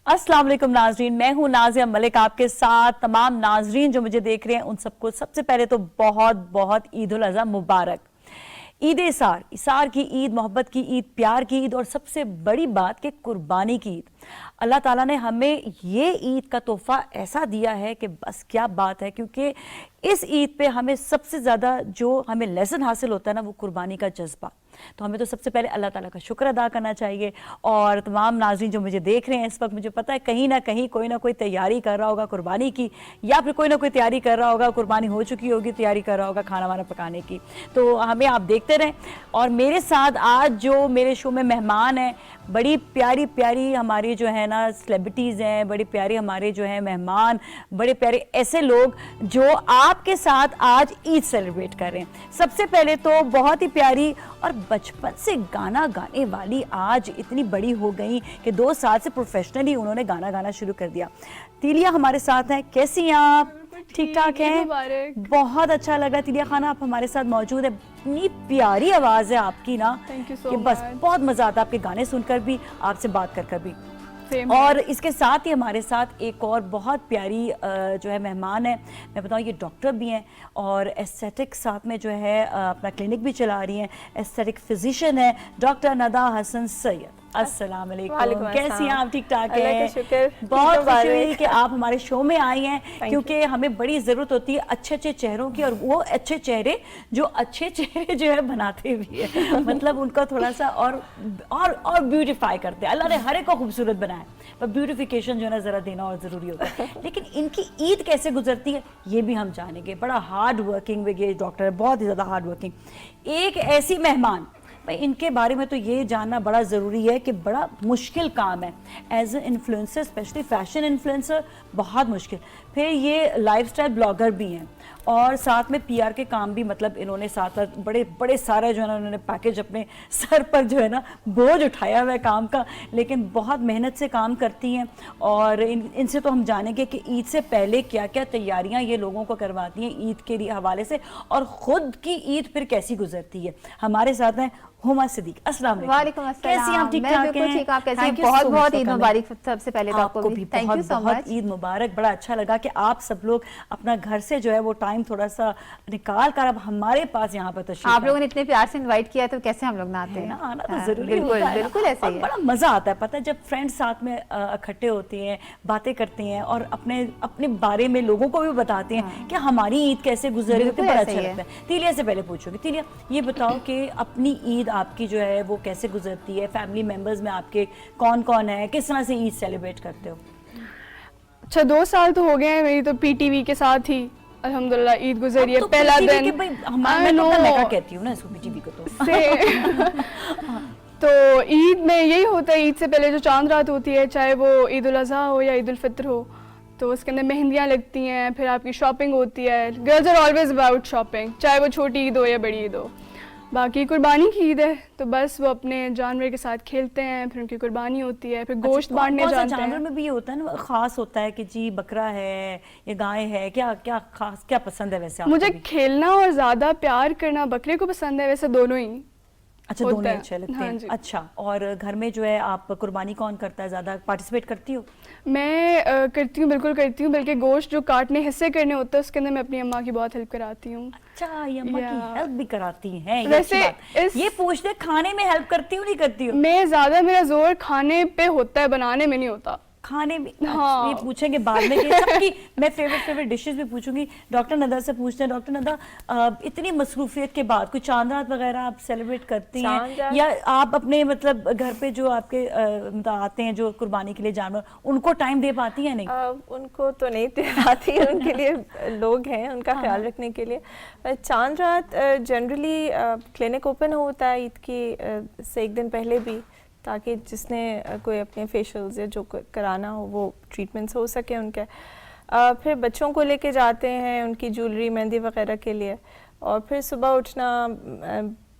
अस्सलाम वालेकुम नाजरीन, मैं हूं नाजिया मलिक आपके साथ। तमाम नाजरीन जो मुझे देख रहे हैं उन सबको सबसे पहले तो बहुत बहुत ईद उल अज़हा मुबारक। ईद इसार, इसार की ईद, मोहब्बत की ईद, प्यार की ईद और सबसे बड़ी बात कि कुर्बानी की ईद। अल्लाह ताला ने हमें ये ईद का तोहफा ऐसा दिया है कि बस क्या बात है, क्योंकि इस ईद पे हमें सबसे ज़्यादा जो हमें लेसन हासिल होता है ना, वो कुर्बानी का जज्बा। तो हमें तो सबसे पहले अल्लाह ताला का शुक्र अदा करना चाहिए। और तमाम नाज़रीन जो मुझे देख रहे हैं इस वक्त, मुझे पता है कहीं ना कहीं कोई ना कोई तैयारी कर रहा होगा कुर्बानी की, या फिर कोई ना कोई तैयारी कर रहा होगा, कुर्बानी हो चुकी होगी, तैयारी कर रहा होगा खाना वाना पकाने की। तो हमें आप देखते रहें। और मेरे साथ आज जो मेरे शो में मेहमान हैं, बड़ी प्यारी प्यारी हमारी जो है ना सेलिब्रिटीज़ हैं, बड़ी प्यारी हमारे जो है मेहमान, बड़े प्यारे ऐसे लोग जो आपके साथ आज ईद सेलिब्रेट कर रहे हैं। सबसे पहले तो बहुत ही प्यारी और बचपन से गाना गाने वाली, आज इतनी बड़ी हो गई कि 2 साल से प्रोफेशनली उन्होंने गाना गाना शुरू कर दिया। तिलिया हमारे साथ हैं। कैसी हैं आप? ठीक ठाक हैं? बहुत अच्छा लगा तिलिया खाना आप हमारे साथ मौजूद है। इतनी प्यारी आवाज़ है आपकी ना कि बस बहुत मज़ा आता है आपके गाने सुनकर भी, आपसे बात कर भी। और इसके साथ ही हमारे साथ एक और बहुत प्यारी जो है मेहमान है। मैं बताऊँ ये डॉक्टर भी हैं और एस्थेटिक साथ में जो है अपना क्लिनिक भी चला रही हैं। एस्थेटिक फिजिशियन है डॉक्टर नदा हसन सैयद। अस्सलाम वालेकुम, कैसी हैं आप? ठीक ठाक है? बहुत खुशी हुई कि आप हमारे शो में आई हैं, क्योंकि हमें बड़ी ज़रूरत होती है अच्छे अच्छे चेहरों की, और वो अच्छे चेहरे जो अच्छे चेहरे जो है बनाते भी है मतलब उनका थोड़ा सा और ब्यूटिफाई करते हैं। अल्लाह ने हर एक को खूबसूरत बनाया, पर ब्यूटिफिकेशन जो है ना ज़रा देना और ज़रूरी होता है। लेकिन इनकी ईद कैसे गुजरती है ये भी हम जानेंगे। बड़ा हार्ड वर्किंग ये डॉक्टर है, बहुत ही ज़्यादा हार्ड वर्किंग। एक ऐसी मेहमान, भाई इनके बारे में तो ये जानना बड़ा ज़रूरी है कि बड़ा मुश्किल काम है as a influencer, specially fashion influencer, बहुत मुश्किल। फिर ये लाइफस्टाइल ब्लॉगर भी हैं और साथ में पीआर के काम भी, मतलब इन्होंने साथ साथ बड़े बड़े सारे जो है ना उन्होंने पैकेज अपने सर पर जो है ना बोझ उठाया हुआ है काम का, लेकिन बहुत मेहनत से काम करती हैं। और इनसे तो हम जानेंगे कि ईद से पहले क्या क्या तैयारियां ये लोगों को करवाती हैं ईद के हवाले से, और ख़ुद की ईद फिर कैसी गुजरती है। हमारे साथ हैं हुमा सिद्दीक। अस्सलाम वालेकुम। कैसी आप? ठीक ठाक हैं? ठीक, आप कैसे हैं? बहुत बहुत ईद मुबारक सबसे पहले तो आपको भी। Thank you so much. Eid मुबारक। बड़ा अच्छा लगा कि आप सब लोग अपना घर से जो है वो टाइम थोड़ा सा निकाल कर अब हमारे पास यहाँ पर तशरीफ, आप लोगों ने इतने प्यार से इनवाइट किया तो कैसे हम लोग ना आते हैं ना, आना तो जरूरी होता है। बिल्कुल ऐसे ही है। बड़ा मजा आता है, पता है जब फ्रेंड्स साथ में इकट्ठे होते हैं, बातें करते हैं और अपने अपने बारे में लोगों को भी बताते हैं कि हमारी ईद कैसे गुजरी, तो बड़ा अच्छा लगता है। तिलिया से पहले पूछूंगी, तिलिया ये बताओ कि अपनी ईद आपकी जो है वो कैसे गुजरती है? फैमिली मेंबर्स में आपके कौन कौन है? किस तरह से ईद सेलिब्रेट करते हो? अच्छा 2 साल तो हो गए हैं मेरी तो पीटीवी के साथ ही अल्हम्दुलिल्लाह ईद गुजरी है। तो पहला दिन मैं कहती हूँ ना इसको पीटीवी को तो ईद में यही होता है, ईद से पहले जो चांद रात होती है, चाहे वो ईद उल अज़हा हो या ईद उल फित्र हो, तो उसके अंदर मेहंदियाँ लगती हैं, फिर आपकी शॉपिंग होती है। Girls are always about shopping, चाहे वो छोटी ईद हो या बड़ी ईद हो। बाकी कुर्बानी की ईद है तो बस वो अपने जानवर के साथ खेलते हैं, फिर उनकी कुर्बानी होती है, फिर गोश्त बांटने जाते हैं। जानवर में भी ये होता है ना, खास होता है कि जी बकरा है या गाय है, क्या क्या खास क्या पसंद है वैसे? मुझे खेलना और ज्यादा प्यार करना बकरे को पसंद है, वैसे दोनों ही। अच्छा, दोनों अच्छे लगते हैं। हाँ, अच्छा, और घर में जो है आप कुर्बानी कौन करता है? ज्यादा पार्टिसिपेट करती हो? मैं करती हूँ, बिल्कुल करती हूँ, बल्कि गोश्त जो काटने हिस्से करने होते हैं उसके अंदर मैं अपनी अम्मा की बहुत हेल्प कराती हूँ। अच्छा, ये अम्मा की हेल्प भी कराती हैं? वैसे ये पूछते खाने में हेल्प करती हूँ नहीं करती हूँ? मैं ज्यादा, मेरा जोर खाने पे होता है, बनाने में नहीं होता। खाने में हाँ। ये पूछेंगे बाद में कि सबकी मैं फेवरेट डिशेस भी पूछूंगी। डॉक्टर नदा से पूछते हैं। डॉक्टर नदा, इतनी मसरूफियत के बाद कोई चांद रात वगैरह आप सेलिब्रेट करती हैं, या आप अपने मतलब घर पे जो आपके आते हैं जो कुर्बानी के लिए जानवर, उनको टाइम दे पाती हैं? नहीं, उनको तो नहीं दे पाती उनके लिए लोग हैं उनका ख्याल रखने के लिए। चांद रात जनरली क्लिनिक ओपन होता है ईद की से 1 दिन पहले भी, ताकि जिसने कोई अपने फेशियल्स या जो कराना हो वो ट्रीटमेंट्स हो सके उनके। फिर बच्चों को लेके जाते हैं उनकी ज्वेलरी मेहंदी वगैरह के लिए, और फिर सुबह उठना,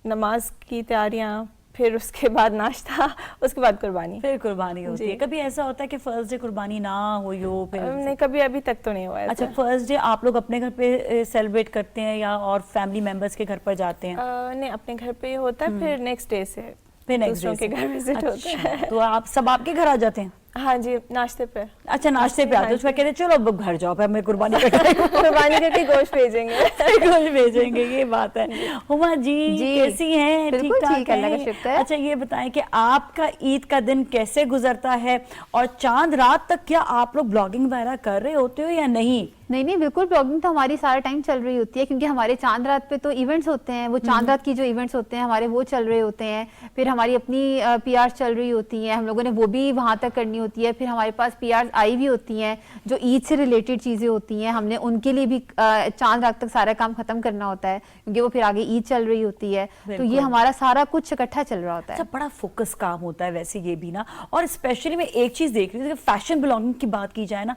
नमाज की तैयारियाँ, फिर उसके बाद नाश्ता, उसके बाद कुर्बानी, फिर कुर्बानी होती है। कभी ऐसा होता है कि फर्स्ट डे कुर्बानी ना हुई हो? फिर नहीं, कभी अभी तक तो नहीं हुआ है। अच्छा, फर्स्ट डे आप लोग अपने घर पे सेलिब्रेट करते हैं या और फैमिली मेंबर्स के घर पर जाते हैं? नहीं, अपने घर पे होता है, फिर नेक्स्ट डे से फिर नेक्स्ट के घर विजिट होता है। तो आप सब आपके घर आ जाते हैं? हाँ जी, नाश्ते पे अच्छा नाश्ते पे आते हो, उसमें कहते हैं चलो अब घर जाओ, फिर हमें कुर्बानी करके कुर्बानी करके गोश्त भेजेंगे। कुछ भेजेंगे, ये बात है। हुमा जी, जी, कैसी हैं? बिल्कुल ठीक-ठाक ठीक, अल्लाह का हैं? शुक्र है। अच्छा ये बताएं कि आपका ईद का दिन कैसे गुजरता है, और चांद रात तक क्या आप लोग ब्लॉगिंग वगैरह कर रहे होते हो या नहीं? नहीं, बिल्कुल ब्लॉगिंग तो हमारी सारा टाइम चल रही होती है, क्योंकि हमारे चांद रात पे तो इवेंट्स होते हैं, वो चांद रात की जो इवेंट्स होते हैं हमारे वो चल रहे होते हैं, फिर हमारी अपनी पीआर चल रही होती हैं, हम लोगों ने वो भी वहाँ तक करनी होती है, फिर हमारे पास पीआर आई भी होती हैं जो ईद से रिलेटेड चीज़ें होती हैं, हमने उनके लिए भी चांद रात तक सारा काम खत्म करना होता है, क्योंकि वो फिर आगे ईद चल रही होती है, तो ये हमारा सारा कुछ इकट्ठा चल रहा होता है। अच्छा, बड़ा फोकस काम होता है वैसे ये भी ना। और स्पेशली मैं एक चीज देख रही हूँ, फैशन ब्लॉगिंग की बात की जाए ना,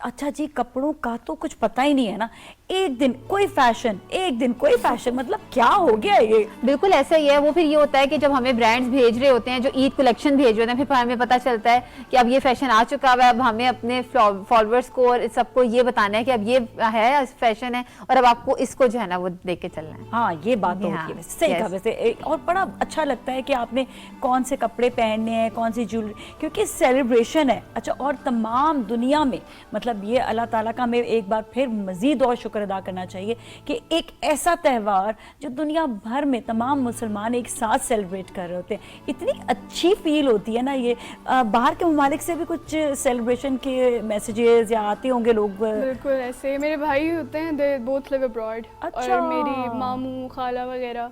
अच्छा जी कपड़ों का तो कुछ पता ही नहीं है ना, एक दिन कोई फैशन, एक दिन कोई फैशन, मतलब क्या हो गया ये? बिल्कुल ऐसा ही है। वो फिर ये होता है कि जब हमें ब्रांड्स भेज रहे होते हैं, जो ईद कलेक्शन भेज रहे होते हैं, फिर हमें पता चलता है कि अब ये फैशन आ चुका है, अब हमें अपने फॉलोअर्स को और सबको ये बताना है कि अब ये है फैशन है, और अब आपको इसको जो है ना वो देख के चलना है। हाँ ये बात तो हाँ, होती है, सही कहा वैसे। और बड़ा अच्छा लगता है कि आपने कौन से कपड़े पहनने हैं, कौन सी ज्वेलरी, क्योंकि सेलिब्रेशन है। अच्छा, और तमाम दुनिया में, मतलब ये अल्लाह ताला का हमें एक बार फिर मजीद और शुक्र अदा करना चाहिए कि एक ऐसा त्यौहार जो दुनिया भर में तमाम मुसलमान एक साथ सेलिब्रेट कर रहे होते हैं, इतनी अच्छी फील होती है ना ये। बाहर के ममालिक से भी कुछ सेलिब्रेशन के मैसेजेस या आते होंगे लोग? बिल्कुल ऐसे मेरे भाई होते हैं, दे बोथ लिव अब्रॉड, अच्छा। और मेरी मामू खाला वगैरह,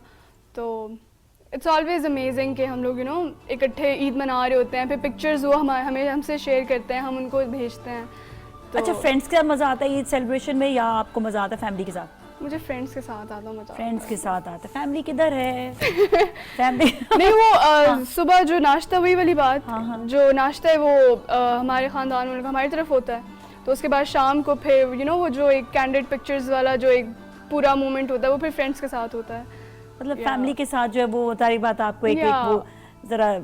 तो इट्स ऑलवेज अमेजिंग कि हम लोग इकट्ठे ईद मना रहे होते हैं, फिर पिक्चर्स वो हमें हमसे शेयर करते हैं, हम उनको भेजते हैं। तो अच्छा, फ्रेंड्स के साथ मजा आता है ईद सेलिब्रेशन में, या आपको मजा आता है फैमिली के साथ? मुझे फ्रेंड्स के साथ आता मजा। फ्रेंड्स के साथ आता है, फैमिली किधर है? फैमिली नहीं, वो सुबह जो नाश्ता, वही वाली बात, हाँ। जो नाश्ता है वो हमारे खानदान में हमारी तरफ होता है, तो उसके बाद शाम को फिर वो जो एक कैंडिड पिक्चर्स वाला जो एक पूरा मोमेंट होता है, वो फिर फ्रेंड्स के साथ होता है। मतलब फैमिली के साथ जो है वो सारी बात आपको एक वो जरा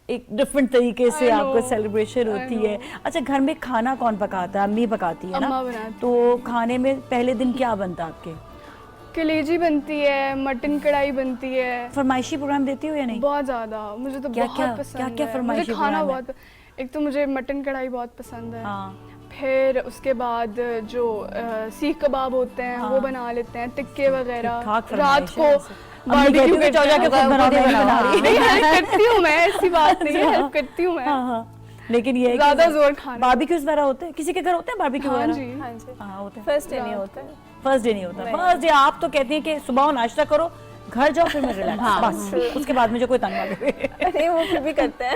एक डिफरेंट तरीके से आपको सेलिब्रेशन होती है। अच्छा, घर में खाना कौन पकाता है? अम्मी पकाती है ना? अम्मा बनाती। तो खाने में पहले दिन क्या बनता है आपके? कलेजी बनती है, मटन कढ़ाई बनती है। फरमाइशी प्रोग्राम देती हो या नहीं? बहुत ज्यादा, मुझे तो बहुत पसंद है। क्या फरमाइशी मुझे खाना प्रोग्राम है? बहुत, एक तो मुझे मटन कढ़ाई बहुत पसंद है, हाँ। फिर उसके बाद जो सीख कबाब होते हैं वो बना लेते हैं, टिक्के वगैरह। रात को बारबेक्यू के हेल्प करती हूँ मैं, ऐसी बात नहीं है, हेल्प करती हूँ मैं। लेकिन ये ज्यादा जोर खाना। बारबेक्यूज वगैरह होते हैं, किसी के घर होते हैं बारबेक्यू हाँ वगैरह? जी, हाँ जी, हाँ होते हैं। फर्स्ट डे नहीं होता है। फर्स्ट डे नहीं होता, फर्स्ट डे आप तो कहती हैं कि सुबह नाश्ता करो, घर जाओ, फिर मैं रिलैक्स, बस उसके बाद मुझे कोई तंग ना करे। नहीं, वो फिर भी करते हैं।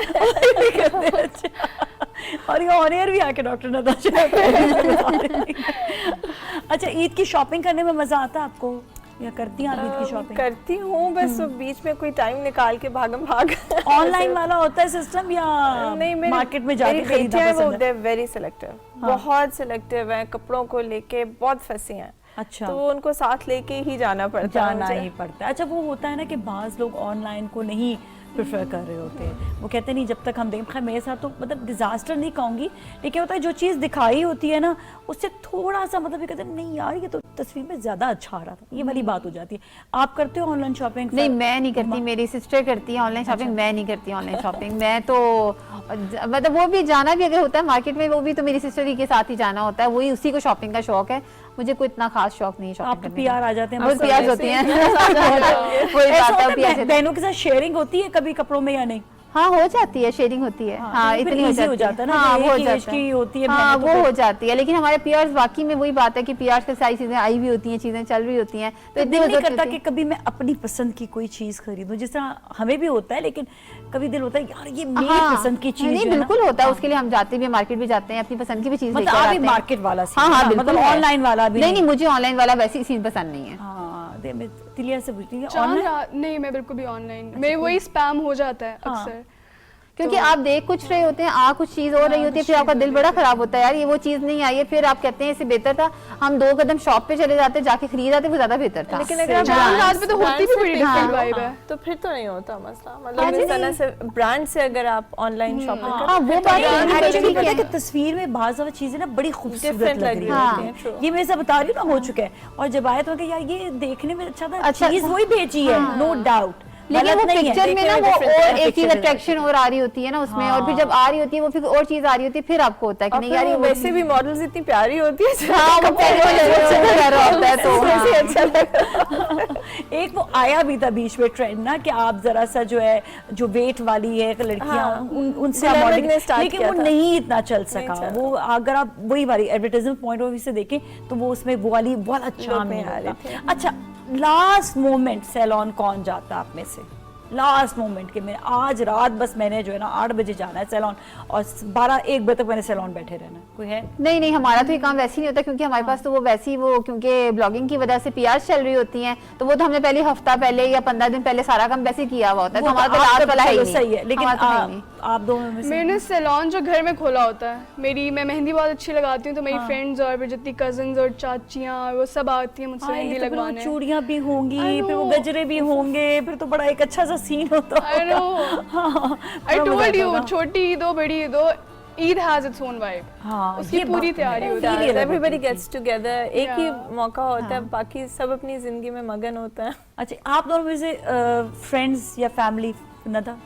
अच्छा, और ये ऑन एयर भी आके डॉक्टर नताशा। अच्छा, ईद की शॉपिंग करने में मजा आता है आपको, या करती हैं आप ईद की शॉपिंग? करती हूँ, बस बीच में कोई टाइम निकाल के भागम भाग। ऑनलाइन वाला होता है सिस्टम, या नहीं, मार्केट में जाके खरीदना पसंद है? वेरी सिलेक्टिव, बहुत सिलेक्टिव है, कपड़ों को लेके बहुत फंसी हैं। अच्छा, तो उनको साथ लेके ही जाना पड़ता है। जाना ही पड़ता है। अच्छा, वो होता है ना कि बाज लोग ऑनलाइन को नहीं प्रेफर कर रहे होते हैं, वो कहते नहीं जब तक हम देखें। खैर मेरे साथ तो मतलब डिजास्टर नहीं कहूँगी, लेकिन होता है जो चीज़ दिखाई होती है ना उससे थोड़ा सा मतलब ये कहते हैं नहीं यार ये तो तस्वीर में ज़्यादा अच्छा आ रहा था, ये वाली बात हो जाती है। आप करते हो ऑनलाइन शॉपिंग? नहीं, मैं नहीं करती, मेरी सिस्टर करती है ऑनलाइन शॉपिंग। मैं नहीं करती ऑनलाइन शॉपिंग। मैं तो मतलब वो भी जाना भी अगर होता है मार्केट में, वो भी तो मेरी सिस्टर ही के साथ ही जाना होता है, वही उसी को शॉपिंग का शौक है, मुझे कोई इतना खास शौक नहीं शॉपिंग आपको करने पीआर आ जाते हैं? का। पीआर होती हैं। वही ऐसा बात है, होता है बहनों के साथ शेयरिंग होती है कभी कपड़ों में या नहीं? हाँ, हो जाती है, शेयरिंग होती है। हाँ, इतनी हो जाता है ना, हाँ, वो हो एज जाता की होती है, हाँ, तो वो फिर- हो जाती है। लेकिन हमारे पीआर्स वाकई में वही बात है कि पीआर्स की सारी चीजें आई भी होती हैं, चीजें चल रही होती हैं, तो इतनी दिल नहीं वजह करता कि कभी मैं अपनी पसंद की कोई चीज खरीदूं, जिस तरह हमें भी होता है, लेकिन कभी दिल होता है यार ये मेरी पसंद की चीज नहीं, है ना। बिल्कुल होता है, उसके लिए हम जाते भी हैं, मार्केट भी जाते हैं, अपनी पसंद की भी चीज मतलब लेकर आप आते एक हैं। मार्केट वाला सीन हाँ, है हाँ, ना? बिल्कुल मतलब है। ऑनलाइन वाला भी नहीं, मुझे ऑनलाइन वाला वैसी सीन पसंद नहीं है। हाँ, मैं तिलिया से पूछती हूँ चांद ऑनलाइन। रात नहीं, मैं बिल्कुल भी ऑनलाइन, मैं वही स्पैम हो जाता है अक्सर, क्योंकि आप देख कुछ रहे होते हैं, आ कुछ चीज हो रही होती है, फिर आपका दिल बड़ा खराब होता है, यार ये वो चीज नहीं आई है, फिर आप कहते हैं इससे बेहतर था हम 2 कदम शॉप पे चले जाते, जाके खरीद आते, वो ज्यादा बेहतर था। लेकिन अगर आप चांद रात पे तो होती भी बड़ी हाँ, डिफरेंट वाइब है। तो फिर तो नहीं होता मसला, मतलब इस तरह से ब्रांड से अगर आप ऑनलाइन शॉपिंग हाँ, वो बात एक्चुअली पता है कि है। तस्वीर में बहुत सारी चीजें ना बड़ी खूबसूरत Different लग लग रही रही होती होती हैं। हैं, ये मैं सब बता रही हूँ ना, हो चुका है, और जब आया तो यार ये देखने में अच्छा था, अच्छा, चीज वही भेजी है, नो डाउट, लेकिन वो नहीं है, पिक्चर में ना देखने में वो different और है, एक चीज picture में अट्रैक्शन और आ रही होती है ना उसमें, और फिर जब आ रही होती है वो फिर और चीज आ रही होती है, फिर आपको होता है कि और नहीं फिर यार ये वो वो वैसे भी मॉडल्स इतनी प्यारी होती है हाँ वो पहले कर रहा होता है तो वैसे हाँ। अच्छा लगा। एक वो आया भी था बीच में ट्रेंड ना कि आप जरा सा जो है जो वेट वाली है लड़कियां हाँ, उनसे आप Dynamic modeling- ने start लेकिन किया वो था। नहीं इतना चल नहीं सका। चला। वो अगर आप वही वाली एडवर्टाइजमेंट पॉइंट ऑफ व्यू से देखें तो वो उसमें वो वाली चार्म में नहीं आ रहे होता। थे। अच्छा, लास्ट मोमेंट सैलून कौन जाता आप में से? लास्ट मोमेंट के मैं आज रात बस मैंने जो है ना 8 बजे जाना है सैलून और 12-1 बजे तक मैंने सैलून बैठे रहना है। कोई है? नहीं हमारा तो ये काम वैसे ही नहीं होता क्योंकि हमारे पास तो वो वैसी वो क्योंकि ब्लॉगिंग की वजह से पीआर चल रही होती हैं, तो वो तो हमने पहले हफ्ता पहले या 15 दिन पहले सारा काम वैसे ही किया हुआ होता है, तो वो हमारा तो आपका रात वाला है ही चलो नहीं। सही है, लेकिन हमारा तो है ही नहीं। आप दोनों में से मैंने सैलून जो घर में खोला होता है, मैं मेहंदी बहुत अच्छी लगाती हूँ, तो मेरी फ्रेंड्स और फिर जितनी कजन्स और चाचियाँ वो सब आती हैं मुझसे हाँ, मेहंदी ये तो फिर वो लगवाने। चूड़ियां भी होंगी, I फिर वो know. गजरे भी होंगे, फिर तो बड़ा एक अच्छा सा सीन होता I know. हाँ, I बड़ा मजा told आता you, होगा। छोटी ईद हो बड़ी ईद हो, Eid has its own vibe. हाँ, उसकी ये पूरी बात तो है। तैयारी होती Feel ही है। अलग एवरीबडी होती है। गेट्स टुगेदर, एक ही Yeah. मौका होता है, बाकी सब अपनी जिंदगी में मगन होता है। अच्छा, आप दोनों में से फ्रेंड्स या फैमिली न था?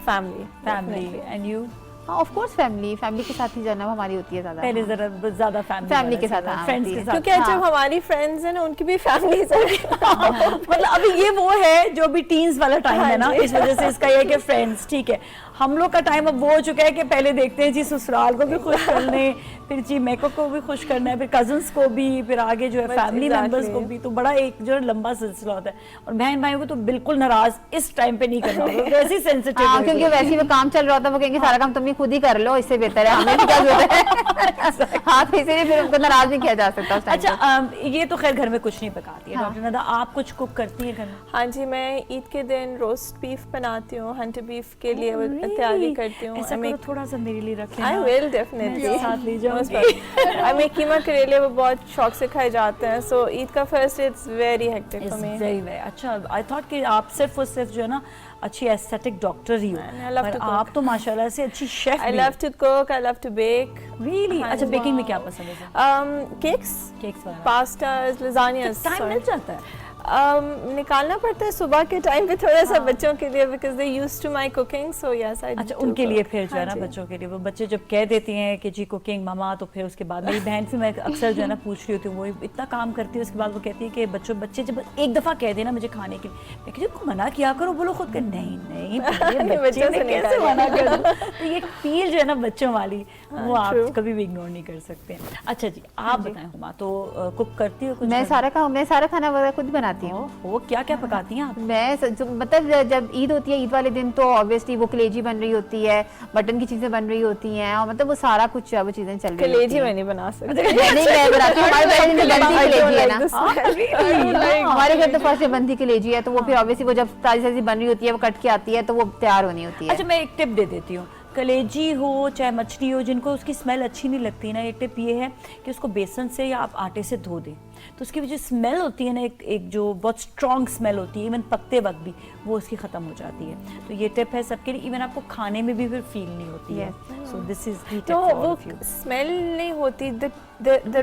Family and you? हाँ ऑफ कोर्स फैमिली के साथ ही जाना हमारी होती है ज्यादा। पहले जरा ज्यादा फैमिली के साथ, हाँ, फ्रेंड्स होती के है। साथ। क्योंकि हाँ। जब हमारी फ्रेंड्स हैं ना उनकी भी फैमिलीज है। मतलब अभी ये वो है जो भी टीन्स वाला टाइम है ना, हाँ जी। इस वजह से इसका ये है कि फ्रेंड्स ठीक है। हम लोग का टाइम अब वो हो चुका है कि पहले देखते हैं जी ससुराल को भी खुश करने, फिर जी मेको को भी खुश करना है, फिर कजन्स को भी, फिर आगे जो है बस फैमिली मेंबर्स exactly. को भी, तो बड़ा एक जो है लंबा सिलसिला होता है। और बहन भाइयों को तो बिल्कुल नाराज इस टाइम पे नहीं करना होगा, वैसे ही सेंसिटिव हाँ क्योंकि वैसे ही वो काम चल रहा होता है, वो कहेंगे सारा काम तुम ही खुद ही कर लो, इससे बेहतर है हमें भी क्या जरूरत है। हाँ तो इसीलिए फिर उनको नाराज नहीं किया जा सकता उस टाइम पे। अच्छा, ये तो खैर घर में कुछ नहीं पकाती है हाँ। डॉक्टर नदा, आप कुछ कुक करती है घर में? हाँ जी, मैं ईद के दिन रोस्ट बीफ बनाती हूँ, हंटर बीफ के लिए वो तैयारी करती हूँ। ऐसा करो थोड़ा सा मेरे लिए रख I लेना। will मैं definitely साथ ले Most जाऊंगी। welcome. I make कीमा करेले, वो बहुत शौक से खाए जाते हैं, so ईद का first it's very hectic It's for me. very, very अच्छा। आई थॉट कि आप सिर्फ और सिर्फ जो है ना अच्छी एस्थेटिक डॉक्टर ही हो, I love पर to cook. आप तो माशाल्लाह से अच्छी शेफ I भी love to cook, I love to bake. Really. हाँ अच्छा, जी। बेकिंग में क्या पसंद है? Cakes, केक्स वगैरह? pastas, lasagnas. टाइम मिल जाता है? निकालना पड़ता है सुबह के टाइम पे थोड़ा सा बच्चों के लिए, because they used to my cooking, so yes I अच्छा, do उनके लिए cook. फिर जो है ना हाँ जी। बच्चों के लिए वो बच्चे जब कह देती हैं कि जी कुकिंग मामा, तो फिर उसके बाद मेरी बहन से मैं अक्सर जो है ना पूछ रही होती हूँ, वो इतना काम करती है, उसके बाद वो कहती है कि बच्चे जब एक दफ़ा कह देना मुझे खाने के लिए, मैं कहती हूँ मना किया करो, बोलो खुद कर नहीं नहीं पहले बच्चे बच्चों ने से कैसे निकाल मना कर दूँ? तो ये फील जो है ना बच्चों वाली, वो आप true. कभी भी इग्नोर नहीं कर सकते। अच्छा जी, आप बताएं हुमा, तो कुक करती हो कुछ? मैं सारा खाना वगैरह खुद बनाती हूँ। वो क्या क्या पकाती हैं आप? मतलब जब ईद होती है, ईद वाले दिन तो ऑब्वियसली वो कलेजी बन रही होती है, मटन की चीजें बन रही होती हैं, और मतलब वो सारा कुछ वो चीजें चल रही होती कलेजी हैं। मैं नहीं बना सकती। नहीं मैं बनाती हूँ, हमारे घर में बंदी I don't कलेजी है like ना। the smell. हमारे घर तो फर्स्ट बंदी कलेजी है, तो वो फिर ऑब्वियसली वो जब ताजी ताजी बन रही होती है, वो कट के आती है, तो वो तैयार होनी होती है। अच्छा, मैं एक टिप दे देती हूँ। कलेजी हो चाहे मछली हो, जिनको उसकी स्मेल अच्छी नहीं लगती ना, एक टिप ये है कि उसको बेसन से या आप आटे से धो दें, तो उसकी जो स्मेल होती है ना, एक जो बहुत स्ट्रॉन्ग स्मेल होती है, इवन पकते वक्त भी वो उसकी ख़त्म हो जाती है। तो ये टिप है सबके लिए, इवन आपको खाने में भी फिर फील नहीं होती है। So this is the tip तो फॉर वो ऑल ऑफ यू। स्मेल नहीं होती, द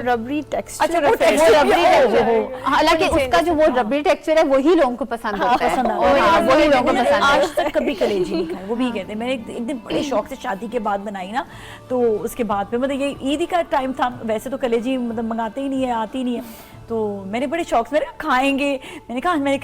रबरी टेक्सचर। अच्छा, वो वो texture रबड़ी है, texture है। ओहो। हालांकि थोड़ी उसका जो वो रबड़ी टेक्सचर है वही लोगों को पसंद होता है, पसंद और हाँ, वही लोगों को मैंने पसंद है। आज तक कभी कलेजी नहीं खाई, वो भी कहते हैं। मैंने एक दिन बड़े शौक से शादी के बाद बनाई ना, तो उसके बाद पे मतलब ये ईद का टाइम था, वैसे तो कलेजी मतलब मंगाते ही नहीं है, आती नहीं है, तो मैंने बड़े शौक से, मैंने खाएंगे, मैंने कहा मैंने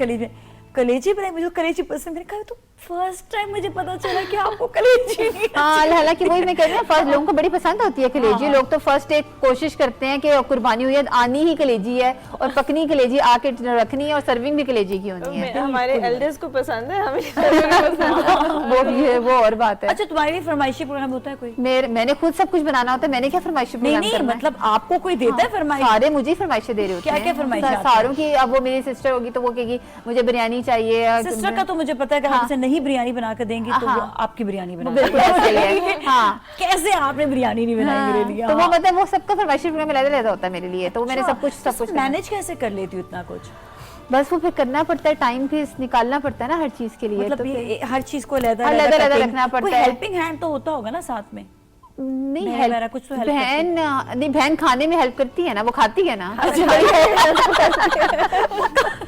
कलेजी बनाई, मुझे कलेजी पसंद। मैंने कहा तो फर्स्ट टाइम मुझे पता चला कि आपको कलेजी नहीं। हाँ हालांकि वही मैं कह रही हूँ, फर्स्ट लोगों को बड़ी पसंद होती है कलेजी। लोग तो फर्स्ट एक कोशिश करते हैं कि कुर्बानी हुई है, आनी ही कलेजी है, और पकनी कलेजी आके रखनी है, और सर्विंग भी कलेजी की होनी है। हमारे एल्डर्स को पसंद है, हमें पसंद है। वो और बात है। अच्छा, तुम्हारे लिए फरमाइशी प्रोग्राम होता है कोई? मैंने खुद सब कुछ बनाना होता है, मैंने क्या फरमाइशी नहीं प्रोग्राम नहीं, करना है? मतलब आपको कोई देता है फरमाइश? सारे मुझे ही फरमाइशें दे रहे होते हैं। क्या-क्या फरमाइशें आती हैं? सारों की। अब वो मेरी सिस्टर होगी तो वो कहेगी मुझे बिरयानी चाहिए। सिस्टर का तो मुझे पता है कि आप उसे नहीं बिरयानी बना कर देंगी तो वो हाँ। आपकी बिरयानी बना बिल्कुल सही है। हाँ कैसे आपने बिरयानी नहीं बनाई मेरे लिए? तो वो मतलब वो सबका फरमाइशी प्रोग्राम अलग-अलग होता है मेरे लिए, तो मैंने सब कुछ मैनेज कैसे कर लेती हूँ इतना कुछ? बस वो फिर करना पड़ता है, टाइम भी निकालना पड़ता है ना हर चीज के लिए। मतलब तो ये हर चीज को अलग अलग-अलग रखना पड़ता है। हेल्पिंग हैंड तो होता होगा ना साथ में? नहीं बहन हेल्प, वगैरह कुछ तो help बहन नहीं, बहन खाने में हेल्प करती है ना, वो खाती है ना,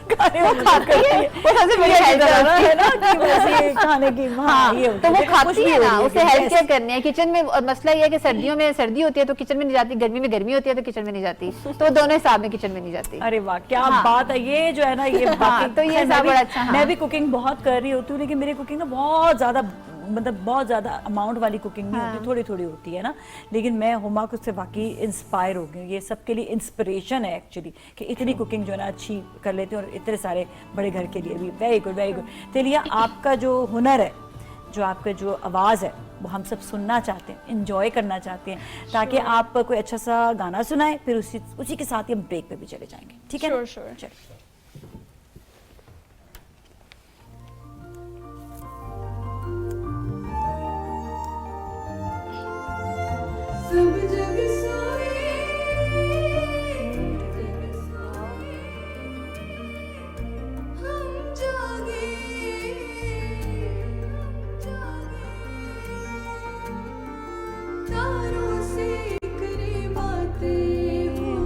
खाने में मदद करती है। वो सबसे बड़ी हेल्प है ना कि वैसे खाने की, हाँ, ये होता तो है। वो कुछ खाती भी है हो ना, रही है उसे कि हेल्प best। क्या करनी है किचन में। और मसला ये है कि सर्दियों में सर्दी होती है तो किचन में नहीं जाती, गर्मी में गर्मी होती है तो किचन में नहीं जाती, तो दोनों हिसाब में किचन में नहीं जाती। अरे वाह, क्या हाँ। बात है, ये जो है ना, ये बाकी तो ये खैर, सब बड़ा अच्छा, हाँ। मैं भी कुकिंग बहुत कर रही होती हूँ, लेकिन मेरी कुकिंग ना बहुत ज्यादा, मतलब बहुत ज्यादा अमाउंट वाली कुकिंग नहीं होती, थोड़ी थोड़ी होती है ना। लेकिन मैं हुमा को से वाकई इंस्पायर हो गई हूँ, ये सबके लिए इंस्पिरेशन है एक्चुअली, कि इतनी कुकिंग जो है ना अच्छी कर लेते हैं, और इतने सारे बड़े घर के लिए भी। Very good, very good. तेलिया, आपका जो हुनर है, जो आपका जो आवाज़ है, वो हम सब सुनना चाहते हैं, इंजॉय करना चाहते हैं, ताकि आप कोई अच्छा सा गाना सुनाएं, फिर उसी के साथ ही हम ब्रेक पे भी चले जाएंगे, ठीक है? Sure, sure. चलिए। सब जग सोए, हम जागे, तारों से करे बातें,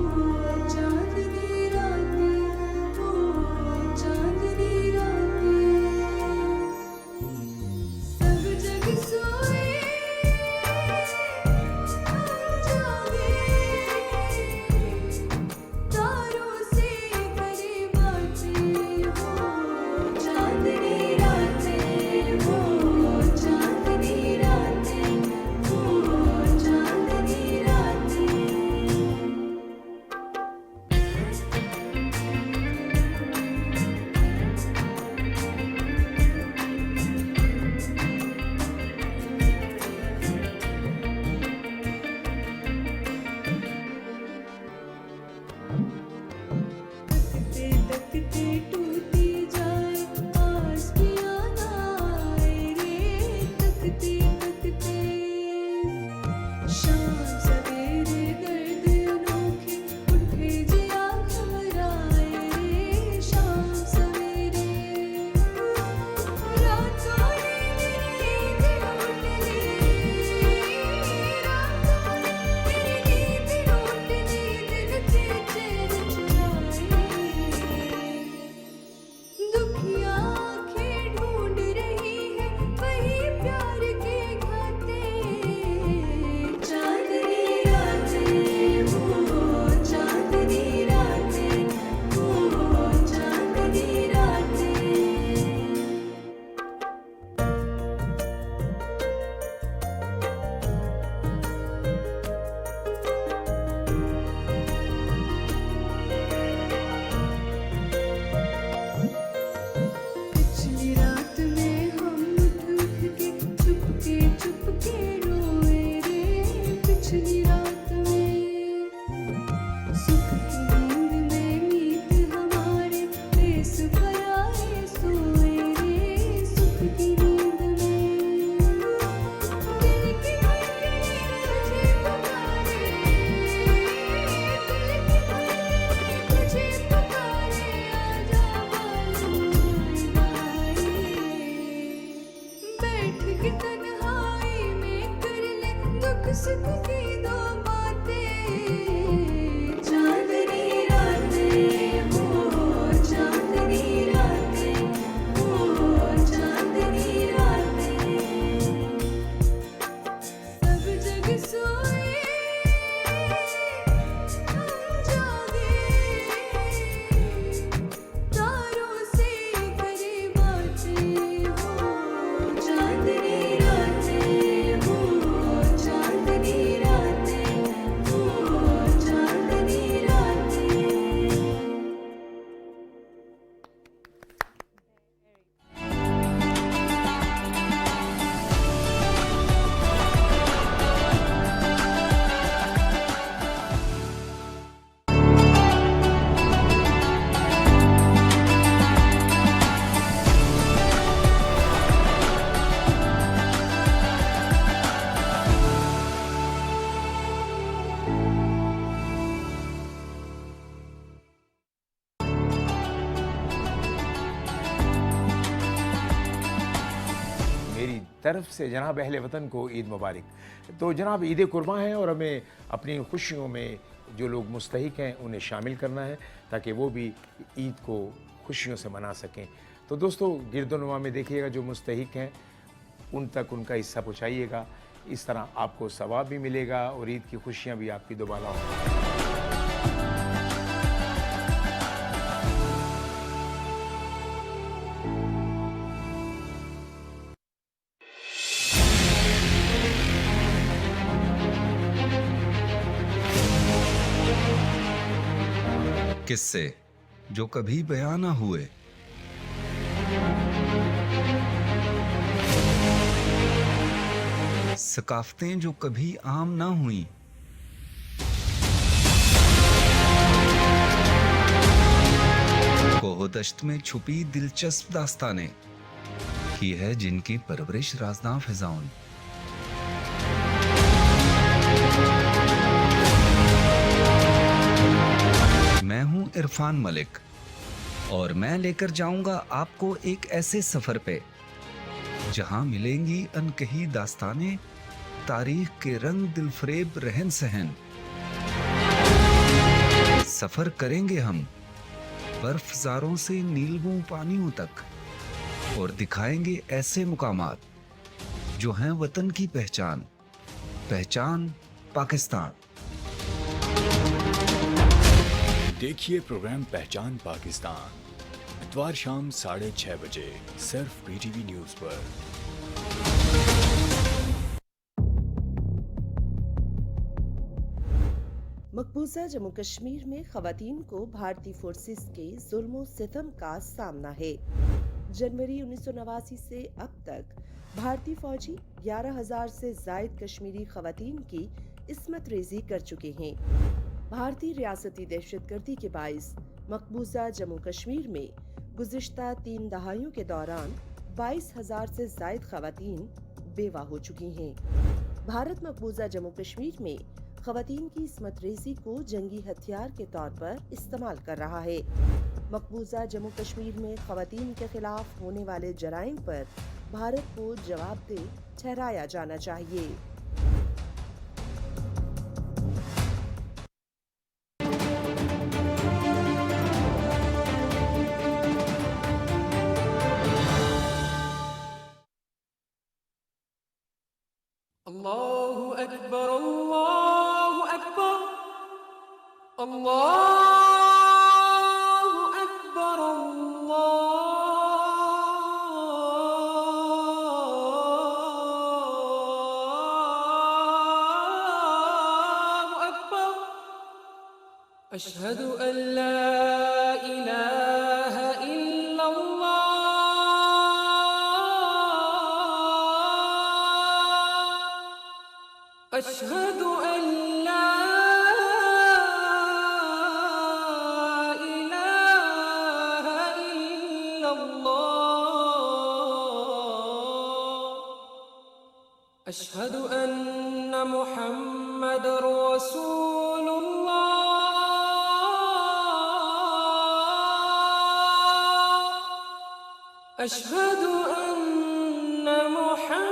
वो चांदनी रातें, वो चांदनी रातें। सब जग सोए, तारों से करे बातें, वो चांदनी रातें, वो चांदनी रातें, वो चांदनी रातें। तकते तकते टूटी जाए, आस पिया ना आए रे, तकते तकते। शाम सवेरे दर्द अनोखे उठे जिया घबराए रे, शाम सवेरे। रातों ने मेरी नींद लूट ली, रातों ने मेरी नींद लूट ली, दिल से चैन चुराए। दुखिया आँखें ढूंढ रही है वही प्यार के खाते, चांदनी रातें, वो चांदनी रातें, वो चांदनी रातें। पिछली रात में हम उठ के चुपके रोए रे, पिछली रात में सुख की नींद में मीत हमारे देश भराए सोए रे, सुख की नींद में। दिल की धड़कनें तुझे पुकारे, दिल की धड़कनें तुझे पुकारे, आजा बालू आए। बैठ के तन्हाई में कर ले दुख सुख की दो बातें, चांदनी रातें, वो चांदनी रातें, वो चांदनी रातें। सब जग सोए, हम जागे, तारों से करे बातें, वो चांदनी रातें, वो चांदनी रातें। तरफ से जनाब अहले वतन को ईद मुबारक। तो जनाब ईद कुर्बान है और हमें अपनी खुशियों में जो लोग मुस्तहिक हैं उन्हें शामिल करना है ताकि वो भी ईद को खुशियों से मना सकें। तो दोस्तों गिरदोनुमा में देखिएगा जो मुस्तहिक हैं उन तक उनका हिस्सा पहुँचाइएगा, इस तरह आपको सवाब भी मिलेगा और ईद की खुशियाँ भी आपकी दोबारा होंगी। किस्से जो कभी बयां ना हुए, सकाफतें जो कभी आम ना हुई, कोहदश्त में छुपी दिलचस्प दास्तानें की है जिनकी परवरिश राज़दां फिजाओं ने। मैं हूं इरफान मलिक और मैं लेकर जाऊंगा आपको एक ऐसे सफर पे जहां मिलेंगी अनकही दास्तानें, तारीख के रंग दिलफरेब रहन सहन। सफर करेंगे हम बर्फज़ारों से नीलवों पानियों तक और दिखाएंगे ऐसे मुकामात जो हैं वतन की पहचान, पहचान पाकिस्तान। देखिए प्रोग्राम पहचान पाकिस्तान इतवार शाम 6:30 बजे सिर्फ PTV न्यूज पर। मकबूजा जम्मू कश्मीर में खवातीन को भारतीय फोर्सेस के जुल्म सितम का सामना है। जनवरी 1989 से अब तक भारतीय फौजी 11,000 से जायद कश्मीरी खवातीन की इस्मत रेजी कर चुके हैं। भारतीय रियासती दहशतगर्दी के बाइस मकबूजा जम्मू कश्मीर में गुज़िश्ता 3 दहाइयों के दौरान 22,000 से जायद खवातीन बेवा हो चुकी हैं। भारत मकबूजा जम्मू कश्मीर में खवातीन की इस्मत रेजी को जंगी हथियार के तौर पर इस्तेमाल कर रहा है। मकबूजा जम्मू कश्मीर में खवातीन के खिलाफ होने वाले जराइम पर भारत को जवाबदेह ठहराया जाना चाहिए। अल्लाहु अकबर अल्लाहु अकबर अल्लाहु अकबर अल्लाहु अकबर अशहदु अल्ला इलाहा इल्लल्लाह अशहदु अल्ला इलाहा इल्लल्लाह अशहदु अन्ना मुहम्मदर रसूलुल्लाह अशहदु अन्ना मुहम्मदर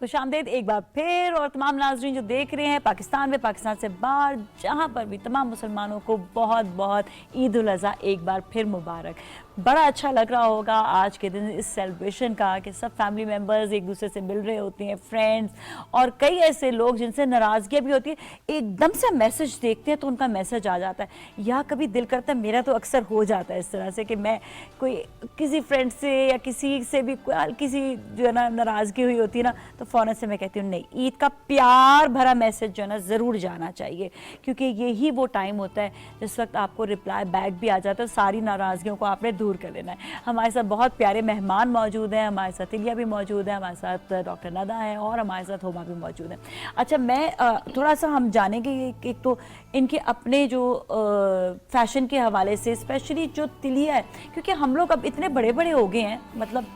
खुशामदीद एक बार फिर, और तमाम नाज़रीन जो देख रहे हैं पाकिस्तान में, पाकिस्तान से बाहर, जहां पर भी तमाम मुसलमानों को बहुत बहुत ईद उल अज़हा एक बार फिर मुबारक। बड़ा अच्छा लग रहा होगा आज के दिन इस सेलिब्रेशन का कि सब फैमिली मेम्बर्स एक दूसरे से मिल रहे होते हैं, फ्रेंड्स, और कई ऐसे लोग जिनसे नाराज़गियाँ भी होती है, एकदम से मैसेज देखते हैं तो उनका मैसेज आ जाता है, या कभी दिल करता है, मेरा तो अक्सर हो जाता है इस तरह से कि मैं कोई किसी फ्रेंड से या किसी से भी किसी जो है ना नाराज़गी हुई होती है ना, तो फ़ौरन से मैं कहती हूँ नहीं, ईद का प्यार भरा मैसेज जो है ना ज़रूर जाना चाहिए, क्योंकि यही वो टाइम होता है जिस वक्त आपको रिप्लाई बैक भी आ जाता है, सारी नाराज़गियों को आपने दूर कर लेना है। हमारे साथ बहुत प्यारे मेहमान मौजूद हैं, हमारे साथ इलिया भी मौजूद है, हमारे साथ डॉक्टर नदा हैं, और हमारे साथ हुमा भी मौजूद हैं। अच्छा, मैं थोड़ा सा हम जानेंगे एक तो इनके अपने जो फैशन के हवाले से, स्पेशली जो तिलिया है, क्योंकि हम लोग अब इतने बड़े बड़े हो गए हैं, मतलब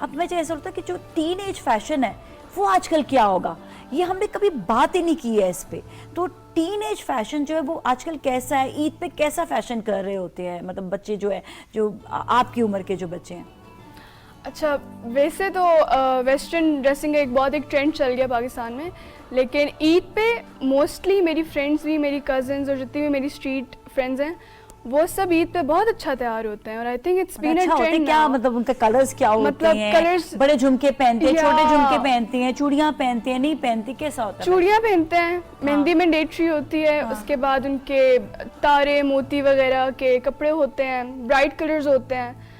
अब मुझे ऐसा लगता है कि जो टीन एज फैशन है वो आजकल क्या होगा, ये हमने कभी बात ही नहीं की है इस पे। तो टीन एज फैशन जो है वो आजकल कैसा है, ईद पे कैसा फैशन कर रहे होते हैं, मतलब बच्चे जो है, जो आपकी उम्र के जो बच्चे हैं? अच्छा, वैसे तो वेस्टर्न ड्रेसिंग का एक ट्रेंड चल गया पाकिस्तान में, लेकिन ईद पे मोस्टली मेरी फ्रेंड्स भी, मेरी कज़न्स और जितनी भी मेरी स्ट्रीट फ्रेंड्स हैं, वो सब ईद पे बहुत अच्छा तैयार होते हैं, और I think it's been a trend. क्या मतलब उनके कलर्स क्या होते हैं? कलर्स, बड़े झुमके पहनते हैं, छोटे झुमके पहनती हैं, चूड़ियां पहनती हैं, नहीं पहनती, कैसा होता है? चूड़ियां पहनते हैं, मेहंदी मैंडेटरी होती है, उसके बाद उनके तारे मोती वगैरह के कपड़े होते हैं, ब्राइट कलर्स होते हैं,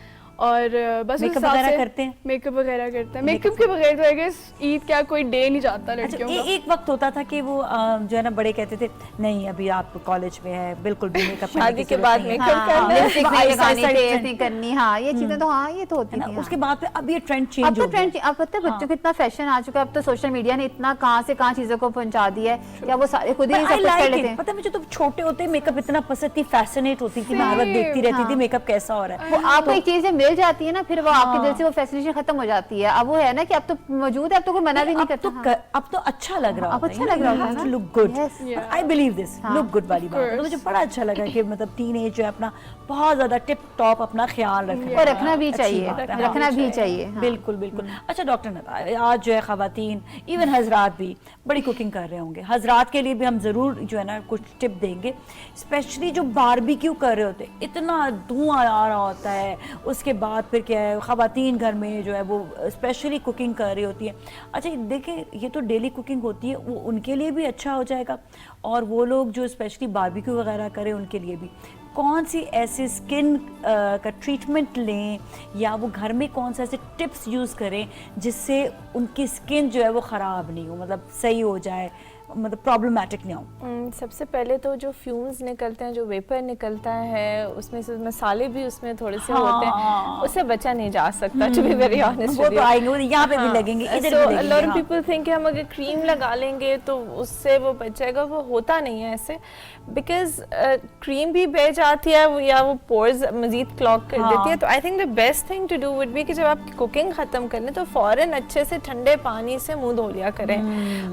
और बस मेकअप वगैरह करते हैं। मेकअप वगैरह करते हैं। मेकअप के बगैर तो आई गेस ईद क्या कोई डे नहीं जाता लड़कियों का। एक वक्त होता था कि वो जो है ना बड़े कहते थे नहीं अभी आप कॉलेज में है, बिल्कुल भी मेकअप शादी के बाद मेकअप करना, लिपस्टिक नहीं लगानी, टेस्ट नहीं करनी, हाँ ये चीजें तो हाँ ये तो होती थी। उसके बाद पे अब ये ट्रेंड चेंज अब तो ट्रेंड, अब पता है बच्चों को इतना फैशन आ चुका है, अब तो सोशल मीडिया ने इतना कहाँ से कहाँ चीजों को पहुंचा दिया है, क्या वो सारे खुद ही सब कुछ कर लेते हैं। पता है मुझे तो छोटे होते मेकअप इतना पसंद थी, फैसिनेट होती थी, मैं हर वक्त देखती रहती थी मेकअप कैसा हो रहा है। वो आपको एक चीज जब मिल जाती है ना, फिर वो आपके दिल से वो फैसिनेशन खत्म हो जाती है। अब वो है ना कि अब तो मौजूद है, अब तो कोई मना भी नहीं करता। अब तो अच्छा लग रहा है, अब अच्छा लग रहा है ना, look good, I believe this, look good वाली बात है। तो मुझे बड़ा अच्छा लगा कि मतलब टीनेज जो है अपना बहुत ज्यादा टिप टॉप अपना ख्याल रखना, और रखना भी चाहिए, रखना भी चाहिए। बिल्कुल बिल्कुल। अच्छा डॉक्टर नदा, आज जो है खवातीन, इवन हजरात भी बड़ी कुकिंग कर रहे होंगे, हजरात के लिए भी हम जरूर जो है ना कुछ टिप देंगे, स्पेशली जो बारबेक्यू कर रहे होते, इतना धुआं आ रहा होता है, उसके बाद फिर क्या है, ख़वातीन घर में जो है वो स्पेशली कुकिंग कर रही होती है। अच्छा देखें, ये तो डेली कुकिंग होती है, वो उनके लिए भी अच्छा हो जाएगा, और वो लोग जो स्पेशली बारबेक्यू वगैरह करें उनके लिए भी। कौन सी ऐसी स्किन का ट्रीटमेंट लें, या वो घर में कौन से ऐसे टिप्स यूज़ करें जिससे उनकी स्किन जो है वो ख़राब नहीं हो, मतलब सही हो जाए, मतलब प्रॉब्लमेटिक नहीं हो? सबसे पहले तो जो फ्यूम्स निकलते हैं, जो वेपर निकलता है, उसमें से मसाले भी उसमें थोड़े से होते हैं, उससे बचा नहीं जा सकता, टू बी वेरी ऑनेस्ट। वो तो आएंगे, वो यहाँ पे भी लगेंगे, इधर भी लगेंगे। लॉट ऑफ पीपल थिंक कि हम अगर क्रीम लगा लेंगे तो उससे वो बच जाएगा, वो होता नहीं है ऐसे, बिकॉज क्रीम भी बह जाती है या वो पोर्स मजीद क्लॉग कर देती है। तो I think the best thing to do would be कि जब आप कुकिंग ख़त्म कर लें तो फ़ौरन अच्छे से ठंडे पानी से मुंह धो लिया करें,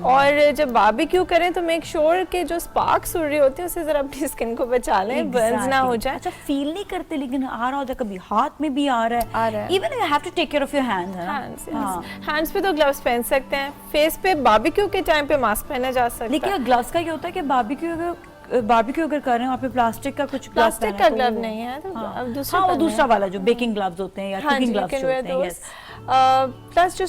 और जब बारबेक्यू करें तो मेक श्योर कि जो स्पार्क्स उड़ रही होती है उससे ज़रा अपनी स्किन को बचा लें, बर्न्स ना हो जाए। अच्छा फील नहीं करते, लेकिन आ रहा होता है, कभी हाथ में भी आ रहा है, even you have to take care of your hands पे तो ग्लव्स पहन सकते हैं, फेस पे बारबेक्यू के टाइम पे मास्क पहना जा सकता है। लेकिन ग्लव्स का ये होता है कि बारबेक्यू अगर कर रहे हैं, आप प्लास्टिक का कुछ प्लास्टिक का ग्लव नहीं है, तो अब दूसरा वो दूसरा वाला जो बेकिंग ग्लव्स होते हैं या कुकिंग ग्लव्स होते हैं, यस। प्लस जो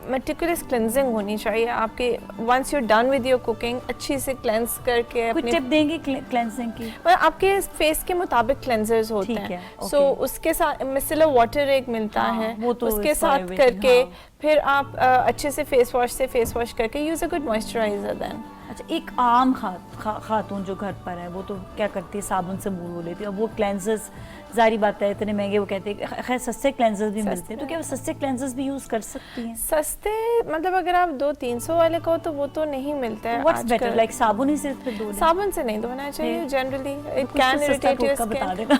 मेटिकुलस क्लेंजिंग होनी चाहिए आपके, once you done with your cooking, अच्छी से क्लेंस करके। कुछ टिप देंगे क्लेंजिंग की? आपके फेस के मुताबिक क्लेंजर्स होते हैं, सो उसके साथ मिसलर वाटर एक मिलता है, वो तो उसके साथ करके फिर आप अच्छे से फेस वॉश करके use a good moisturiser then. अच्छा, एक आम खातून जो घर पर है वो तो क्या करती है, साबुन से मुंह धो लेती है, और वो क्लेंजर्स जारी बात है इतने महंगे, वो कहते हैं खैर सस्ते क्लेंजर्स भी मिलते हैं, तो क्या वो सस्ते क्लेंजर्स भी यूज कर सकती हैं? सस्ते मतलब अगर आप 200-300 वाले को तो वो तो नहीं मिलता है। व्हाट्स बेटर, लाइक साबुन ही से फिर धो लें? साबुन से नहीं धोना चाहिए generally, it can irritate your skin. बता देना।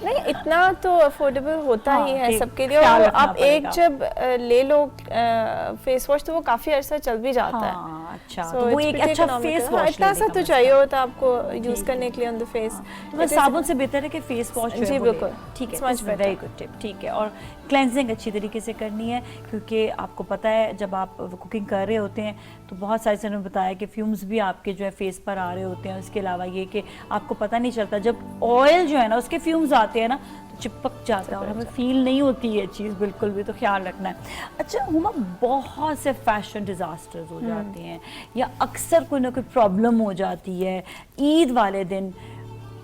नहीं, इतना तो अफोर्डेबल होता ही है सबके लिए, और आप एक जब ले लो फेस वॉश तो वो काफी अरसा चल भी जाता है। अच्छा, तो वो एक अच्छा फेस वॉश इतना सा तो चाहिए होता है आपको यूज करने के लिए ऑन द फेस। तो साबुन से बेहतर है कि फेस वॉश? जी बिल्कुल, ठीक है, वेरी गुड टिप, ठीक है। और क्लेंजिंग अच्छी तरीके से करनी है, क्योंकि आपको पता है जब आप कुकिंग कर रहे होते हैं तो बहुत सारे से बताया कि फ्यूम्स भी आपके जो है फेस पर आ रहे होते हैं। उसके अलावा ये कि आपको पता नहीं चलता, जब ऑयल जो है ना उसके फ्यूम्स आते हैं ना तो चिपक जाता है और हमें फील नहीं होती ये चीज़ बिल्कुल भी, तो ख्याल रखना है। अच्छा हुमा, बहुत से फैशन डिज़ास्टर्स हो जाते हैं या अक्सर कोई ना कोई प्रॉब्लम हो जाती है, ईद वाले दिन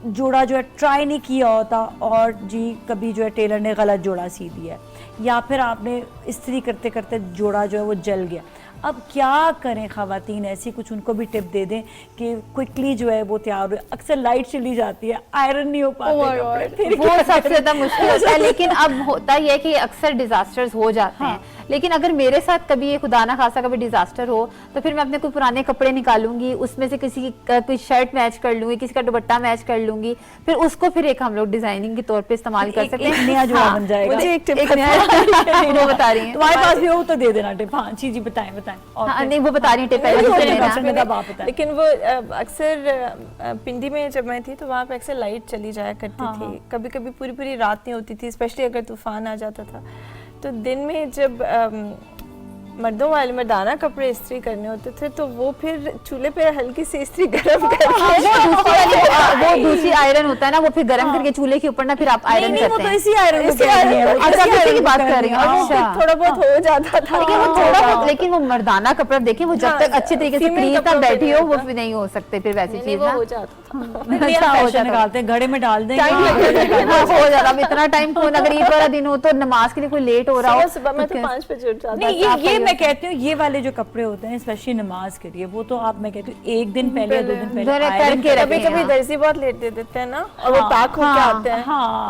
जोड़ा जो है ट्राई नहीं किया होता और जी कभी जो है टेलर ने गलत जोड़ा सी दिया है, या फिर आपने इस्त्री करते करते जोड़ा जो है वो जल गया। अब क्या करें ख़वातीन, ऐसी कुछ उनको भी टिप दे दें कि क्विकली जो है वो तैयार हो। अक्सर लाइट चली जाती है, आयरन नहीं हो पाते कपड़े, वो सबसे ज़्यादा मुश्किल होता है। लेकिन अब होता यह है कि अक्सर डिजास्टर्स हो जाते हैं, लेकिन अगर मेरे साथ कभी ये खुदा ना खासा कभी डिजास्टर हो तो फिर मैं अपने कोई पुराने कपड़े निकालूंगी, उसमें से किसी कोई शर्ट मैच कर लूंगी, किसी का दुपट्टा मैच कर लूंगी, फिर उसको फिर एक हम लोग डिजाइनिंग के तौर पे इस्तेमाल कर सकते हैं। नया जोड़ा बन जाएगा। मुझे एक नया वो बता रही है, तुम्हारे पास भी हो तो दे देना टिप। हाँ जी बताएं। हाँ, नहीं वो बता रही टिप है, लेकिन वो अक्सर पिंडी में जब मैं थी तो वहाँ पे अक्सर लाइट चली जाया करती थी, कभी कभी पूरी रात नहीं होती थी, स्पेशली अगर तूफान आ जाता था। तो दिन में जब मर्दों वाले मर्दाना कपड़े इस्त्री करने होते थे तो वो फिर चूल्हे पे हल्की सी इस्त्री गरम करके वो दूसरी आयरन होता है ना, वो फिर गरम करके चूल्हे के ऊपर ना फिर आप आयरन करते हैं। वो तो इसी आयरन की बात कर रही हूँ। थोड़ा बहुत हो जाता था, लेकिन वो थोड़ा बहुत, लेकिन वो मर्दाना कपड़ा देखें वो जब तक अच्छे तरीके से क्रीज ना बैठी हो वो फिर नहीं हो सकते फिर वैसी चीज ना हो जाता निकालते हैं, घड़े में डाल देंगे हो जाता। अब इतना टाइम कौन, अगर ईद वाला दिन हो तो नमाज के लिए कोई लेट हो रहा हो, सुबह में तो 5 बजे उठ जाता। ये मैं कहती हूँ ये वाले जो कपड़े होते हैं स्पेशली नमाज के लिए, वो तो आप मैं कहती हूँ एक दिन पहले या 2 दिन पहले कभी दर्जी बहुत लेट दे देते हैं ना, और वो पैक होके आते हैं,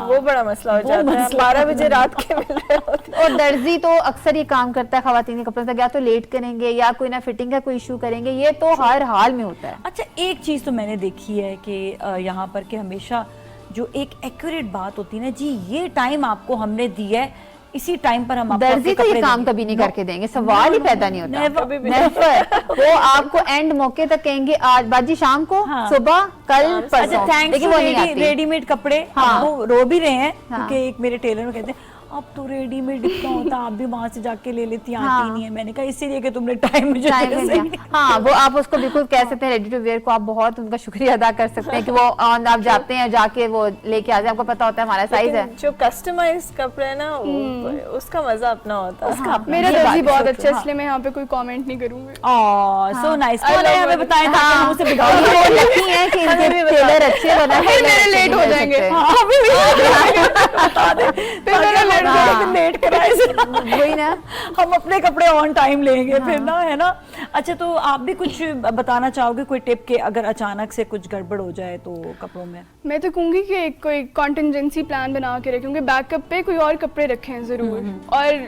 वो बड़ा मसला हो जाता है, 12 बजे रात के मिल रहे होते हैं। और दर्जी तो अक्सर ये काम करता है खवातीन के कपड़ों तक, या तो लेट करेंगे या कोई ना फिटिंग का कोई इशू करेंगे, ये तो हर हाल में होता है। अच्छा एक चीज तो मैंने देखी है कि यहाँ पर कि हमेशा जो एक एक्यूरेट बात होती है ना, जी ये टाइम आपको हमने दिया है, इसी टाइम पर हम दर्जी तो ये काम कभी नहीं करके देंगे, सवाल ही पैदा नहीं होता। नेवर। वो आपको एंड मौके तक कहेंगे आज बाजी शाम को, सुबह, कल, परसों, लेकिन वो रेडीमेड कपड़े वो रो भी रहे हैं क्योंकि एक मेरे टेलर में कहते हैं अब तो रेडीमेड इतना होता, आप भी वहां से जाके ले लेती, आती हाँ। नहीं है। मैंने कहा इसीलिए कि तुमने टाइम मुझे टाइम दे मिल गया। हाँ, वो आप उसको बिल्कुल कह सकते हैं रेडी टू वेयर को आप बहुत उनका शुक्रिया अदा कर सकते हैं कि वो आप जाते हैं जाके वो लेके आते हैं, आपको पता होता है हमारा साइज है। लेकिन जो कस्टमाइज कपड़े है ना उसका मजा अपना होता है। मेरा ये बात दर्जी है, बहुत so अच्छा है, true, इसलिए मैं यहाँ पे कोई कमेंट नहीं करूंगी। सो नाइस, कौन है हमें बताएं ताकि हम उसे और बिगाड़ ये वो लकी है कि इनके टेलर अच्छे बना फिर मेरे लेट हो जाएंगे। लेट कराए से वही ना। हम अपने कपड़े ऑन टाइम लेंगे फिर ना, है ना। अच्छा, तो आप भी कुछ बताना चाहोगे, कोई टिप के अगर अचानक से कुछ गड़बड़ हो जाए तो कपड़ों में? मैं तो कहूंगी कि कोई कॉन्टिजेंसी प्लान बना के रखें, क्योंकि बैकअप पे कोई और कपड़े रखें जरूर, और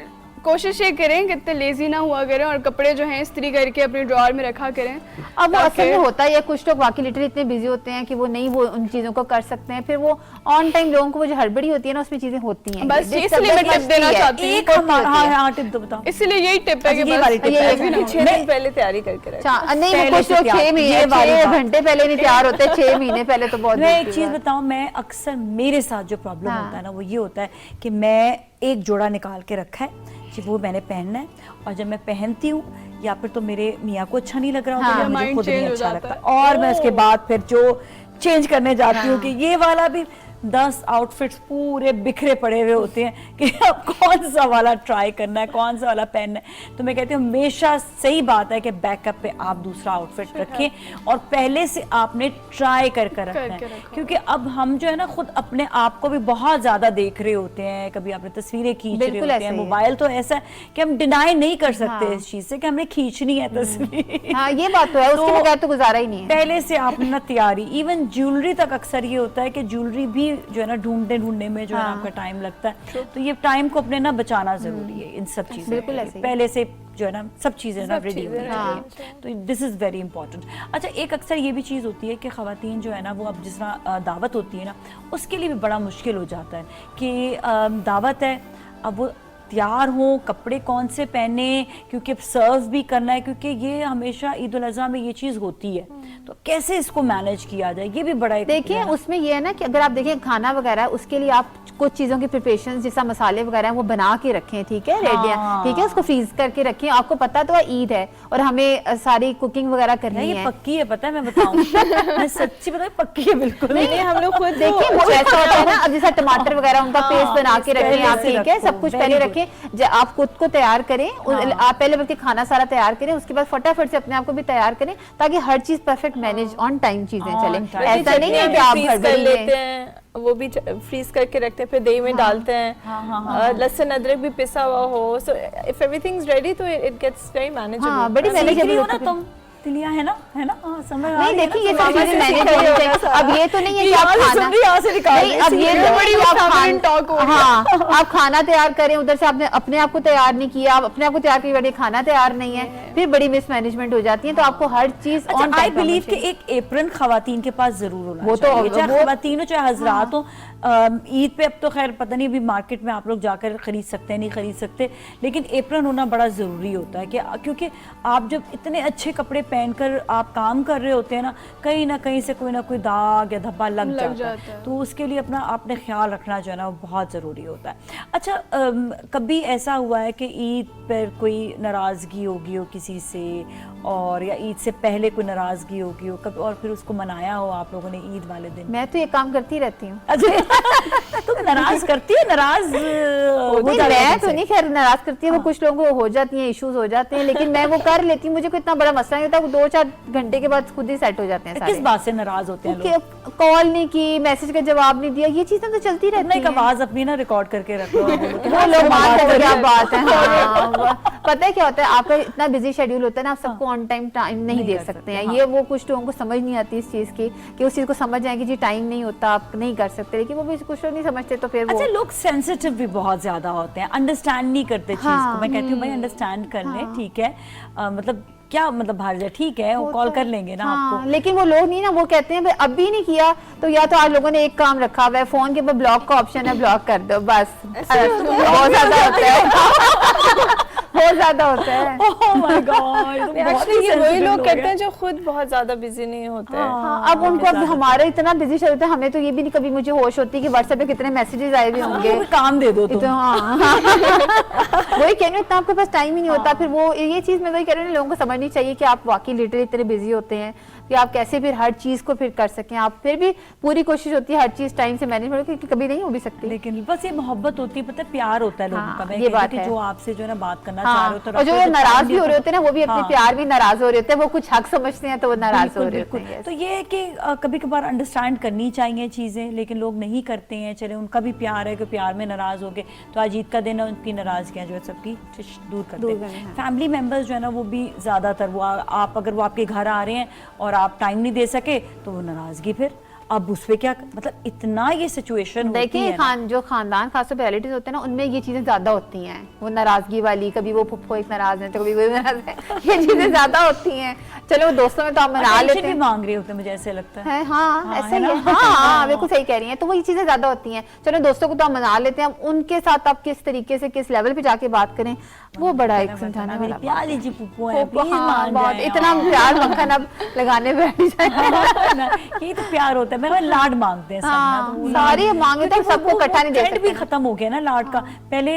कोशिश ये करें कि इतने लेजी ना हुआ करें और कपड़े जो हैं इस्त्री करके अपने ड्रॉअर में रखा करें। अब वो असल में ताकि- होता है, कुछ लोग वाकई लिटरली इतने बिजी होते हैं कि वो नहीं वो उन चीजों को कर सकते हैं, फिर वो ऑन टाइम लोगों को वो जो हड़बड़ी होती है ना उसमें चीजें होती हैं। बस इसलिए मैं टिप देना चाहती हूँ। एक हमारा, हाँ टिप दो बताओ। इसलिए यही टिप है कि ये वाली बस टिप ये है। एक 6 दिन पहले तैयारी करके रखें। नहीं, वो पहले कुछ से लोग तैयार- 6 महीने ये वाली 6 बात। घंटे पहले नहीं तैयार होते, 6 महीने पहले तो बहुत मैं दूर एक की चीज बात। बताऊं, मैं अक्सर मेरे साथ जो प्रॉब्लम हाँ। होता है ना वो ये होता है कि मैं एक जोड़ा निकाल के रखा है कि वो मैंने पहनना है, और जब मैं पहनती हूँ या फिर तो मेरे मियाँ को अच्छा नहीं लग रहा होता हाँ। या मुझे माइंड खुद नहीं चेंज हो अच्छा जाता लगता, है। और मैं उसके बाद फिर जो चेंज करने जाती हूँ हाँ। कि ये वाला भी 10 आउटफिट्स पूरे बिखरे पड़े हुए होते हैं कि अब कौन सा वाला ट्राई करना है, कौन सा वाला पहनना है। तो मैं कहती हूँ हमेशा सही बात है कि बैकअप पे आप दूसरा आउटफिट रखें और पहले से आपने ट्राई कर रखना है, रखो। क्योंकि अब हम जो है ना खुद अपने आप को भी बहुत ज्यादा देख रहे होते हैं, कभी आपने तस्वीरें खींच रहे बिल्कुल होते ऐसे हैं, ही है। मोबाइल तो ऐसा है कि हम डिनाई नहीं कर सकते हाँ। इस चीज से कि हमने खींचनी है तस्वीर। हाँ, ये बात तो है, उसके तो बगैर तो गुजारा ही नहीं है। पहले से आपने ना तैयारी, इवन ज्वेलरी तक अक्सर ये होता है कि ज्वेलरी भी जो है ना ढूंढने में जो है ना हाँ। आपका टाइम लगता है, तो ये टाइम को अपने ना बचाना जरूरी है इन सब चीजों बिल्कुल के ऐसे लिए। ही। पहले से जो है ना सब चीजें ना रेडी होनी हाँ। चाहिए, तो दिस इज वेरी इंपॉर्टेंट। अच्छा, एक अक्सर ये भी चीज़ होती है कि खवातीन जो है ना वो अब जिस तरह दावत होती है ना उसके लिए भी बड़ा मुश्किल हो जाता है कि दावत है, अब वो तैयार हों, कपड़े कौन से पहने, क्योंकि अब सर्व भी करना है, क्योंकि ये हमेशा ईद उल अज़हा में ये चीज़ होती है, तो कैसे इसको मैनेज किया जाए, ये भी बड़ा एक देखिए उसमें ये है ना कि अगर आप देखें खाना वगैरह उसके लिए आप कुछ चीजों की प्रिपरेशन जैसा मसाले वगैरह हैं वो बना के रखें, ठीक है, रेडी है, हाँ। ठीक है, उसको फ्रीज करके रखें। आपको पता तो है ईद है और हमें सारी कुकिंग वगैरह करनी ये है। पक्की है, पता है, मैं बताऊं मैं सच्ची बताऊं पक्की है बिल्कुल। नहीं हम लोग खुद देखिए वो ऐसा होता है ना, अब जैसा टमाटर वगैरह उनका हाँ, पेस्ट बना के पहले रखें आप, से ठीक है, रखो, सब कुछ very पहले good। रखें, आप खुद को तैयार करें, आप पहले वक्त खाना सारा तैयार करें, उसके बाद फटाफट से अपने आप को भी तैयार करें ताकि हर चीज परफेक्ट मैनेज ऑन टाइम चीजें On चले। time। ऐसा नहीं है कि आप फ्रीज कर गड़बड़ी लेते में हैं, वो भी फ्रीज करके रखते हैं, फिर दही में डालते हैं, लहसुन अदरक भी पिसा हुआ हो, so if everything is ready तो इट गेट्स वेरी मैनेजेबल। हाँ, बड़ी सीख रही मैनेजेबल हो होता ना है। तुम, तिलिया है ना, हाँ समझ आ नहीं रही है ना, देखिए ये तो सब मामा चीजें से मैनेज सीख होनी रही हो चाहिए। ऐसा। अब ये तो नहीं है कि यहाँ आप से खाना सुन रही, यहाँ से निकाल नहीं, रही, अब ये सीख तो रही हो। नहीं कि आप family talk हो खाना, हाँ, आप खाना तैयार करें, उधर से आपने अपने आप को तैयार नहीं किया, आप अपने आप को तैयार की बैठे, खाना तैयार नहीं है, फिर बड़ी मिसमैनेजमेंट हो जाती है। तो आपको हर चीज अच्छा, ऑन आई टाइम बिलीव कि एक एप्रन खवातीन के पास जरूर होना वो तो- चाहिए, चाहे वो- खवातीन हो चाहे हजरात हो। ईद पे अब तो खैर पता नहीं, अभी मार्केट में आप लोग जाकर खरीद सकते हैं नहीं खरीद सकते, लेकिन एप्रन होना बड़ा ज़रूरी होता है कि क्योंकि आप जब इतने अच्छे कपड़े पहनकर आप काम कर रहे होते हैं ना कहीं से कोई ना कोई दाग या धब्बा लग जाता है, तो उसके लिए अपना आपने ख्याल रखना जो है ना वो बहुत ज़रूरी होता है। अच्छा, कभी ऐसा हुआ है कि ईद पर कोई नाराज़गी होगी हो किसी से, और या ईद से पहले कोई नाराज़गी होगी हो कभी, और फिर उसको मनाया हो आप लोगों ने ईद वाले दिन? मैं तो ये काम करती रहती हूँ। अच्छा तुम नाराज करती है, नाराज हो नहीं, जाती है मैं तो तुमसे? नहीं खैर नाराज करती है, वो कुछ लोगों को हो जाती हैं, इश्यूज हो जाते हैं, लेकिन मैं वो कर लेती हूँ, मुझे कोई इतना बड़ा मसला नहीं होता, वो 2-4 घंटे के बाद खुद ही सेट हो जाते हैं किस सारे। बात से नाराज होते हैं लोग? कॉल नहीं की, मैसेज का जवाब नहीं दिया, ये चीजें तो चलती रहती तुमने एक हैं। आवाज अपनी ना रिकॉर्ड करके रखो। वो लोग मानते हैं क्या बात है। हाँ, पता है क्या होता है, आपका इतना बिजी शेड्यूल होता है ना, आप सबको ऑन टाइम नहीं दे सकते हैं। ये वो कुछ लोगों को समझ नहीं आती इस चीज की, कि उस चीज को समझ जाए कि जी टाइम नहीं होता, आप नहीं कर सकते, लेकिन वो भी कुछ लोग नहीं समझते, तो फिर वो अच्छा, लोग सेंसिटिव भी बहुत ज्यादा होते हैं, अंडरस्टैंड नहीं करते चीज को। मैं कहती हूँ भाई अंडरस्टैंड कर ले, ठीक है, मतलब क्या मतलब बाहर जाए, ठीक है, वो कॉल कर लेंगे ना आपको। लेकिन वो लोग नहीं ना, वो कहते हैं भाई अभी नहीं किया तो या तो आज लोगों ने एक काम रखा हुआ है, फोन के ऊपर ब्लॉक का ऑप्शन है, ब्लॉक कर दो, बस बहुत ज्यादा होता है। बहुत ज्यादा होता है। ओह माय गॉड, एक्चुअली ये वही लोग करते हैं जो खुद बहुत ज्यादा बिजी नहीं होते हैं। हाँ, अब उनको अब हमारा इतना बिजी चल रहा है, हमें तो ये भी नहीं कभी मुझे होश होती कि व्हाट्सएप पे कितने मैसेजेस आए हुए होंगे। काम दे दो तुम। तो हाँ वही कह रही हूँ, इतना आपके पास टाइम ही नहीं होता। फिर वो ये चीज मैं वही कह रही हूँ, लोगों को समझनी चाहिए कि आप वाकई लिटरली इतने बिजी होते हैं कि आप कैसे फिर हर चीज को फिर कर सकें। आप फिर भी पूरी कोशिश होती है हर चीज टाइम से मैनेज करें, क्योंकि कभी नहीं हो भी सकती। लेकिन बस ये मोहब्बत होती है, पता है, प्यार होता है लोगों हाँ, का। मैं ये कहती बात कि है। जो आपसे जो है ना बात करना चाह रहे हो, तो और जो नाराज भी हो रहे होते हैं ना, वो भी अपने हाँ। प्यार में नाराज हो रहे होते हैं, वो कुछ हक समझते हैं तो वो नाराज हो रहे होते हैं। तो ये है कि कभी कभार अंडरस्टैंड करनी चाहिए चीजें, लेकिन लोग नहीं करते हैं। चले उनका भी प्यार है कि प्यार में नाराज हो गए, तो आज ईद का दिन है, उनकी नाराजगियां जो है सबकी दूर करते हैं। फैमिली मेंबर्स जो है ना वो भी ज्यादातर वो आप अगर वो आपके घर आ रहे हैं और आप टाइम नहीं दे सके तो वो नाराजगी फिर अब उस पे क्या, मतलब इतना ये सिचुएशन होती देखिए है ना। जो खानदान खासतौर पे रिलेटिव्स होते हैं ना, उनमें ये चीजें ज्यादा होती हैं। वो नाराजगी वाली, कभी वो फुफ्फो एक नाराज है तो कभी वो नाराज है, ये चीजें ज्यादा होती हैं। चलो दोस्तों में तो आप मना Attention लेते भी हैं, मांग रहे होते हैं, मुझे ऐसे लगता है। हाँ ऐसा ही है है। ना? हाँ बिल्कुल सही कह रही हैं। तो वो ये चीजें ज्यादा होती हैं। चलो दोस्तों को तो आप मना लेते हैं, अब उनके साथ आप किस तरीके से किस लेवल पे जाके बात करें, वो बड़ा एक समझाने वाला बात है। प्यारी जी पुप्पो है, फुफ्फो, प्लीज हाँ, मान बहुत जाएं इतना आप। प्यार मक्खन अब लगाने बैठ जाए। ना, ये तो प्यार होता है। मैं लाड मांगते हैं सब ना, हाँ, तो वो सारे लाड- मांगे तो क्योंकि सबको वो इकट्ठा नहीं दे trend सकते भी ना। खत्म हो गया ना लाड का। पहले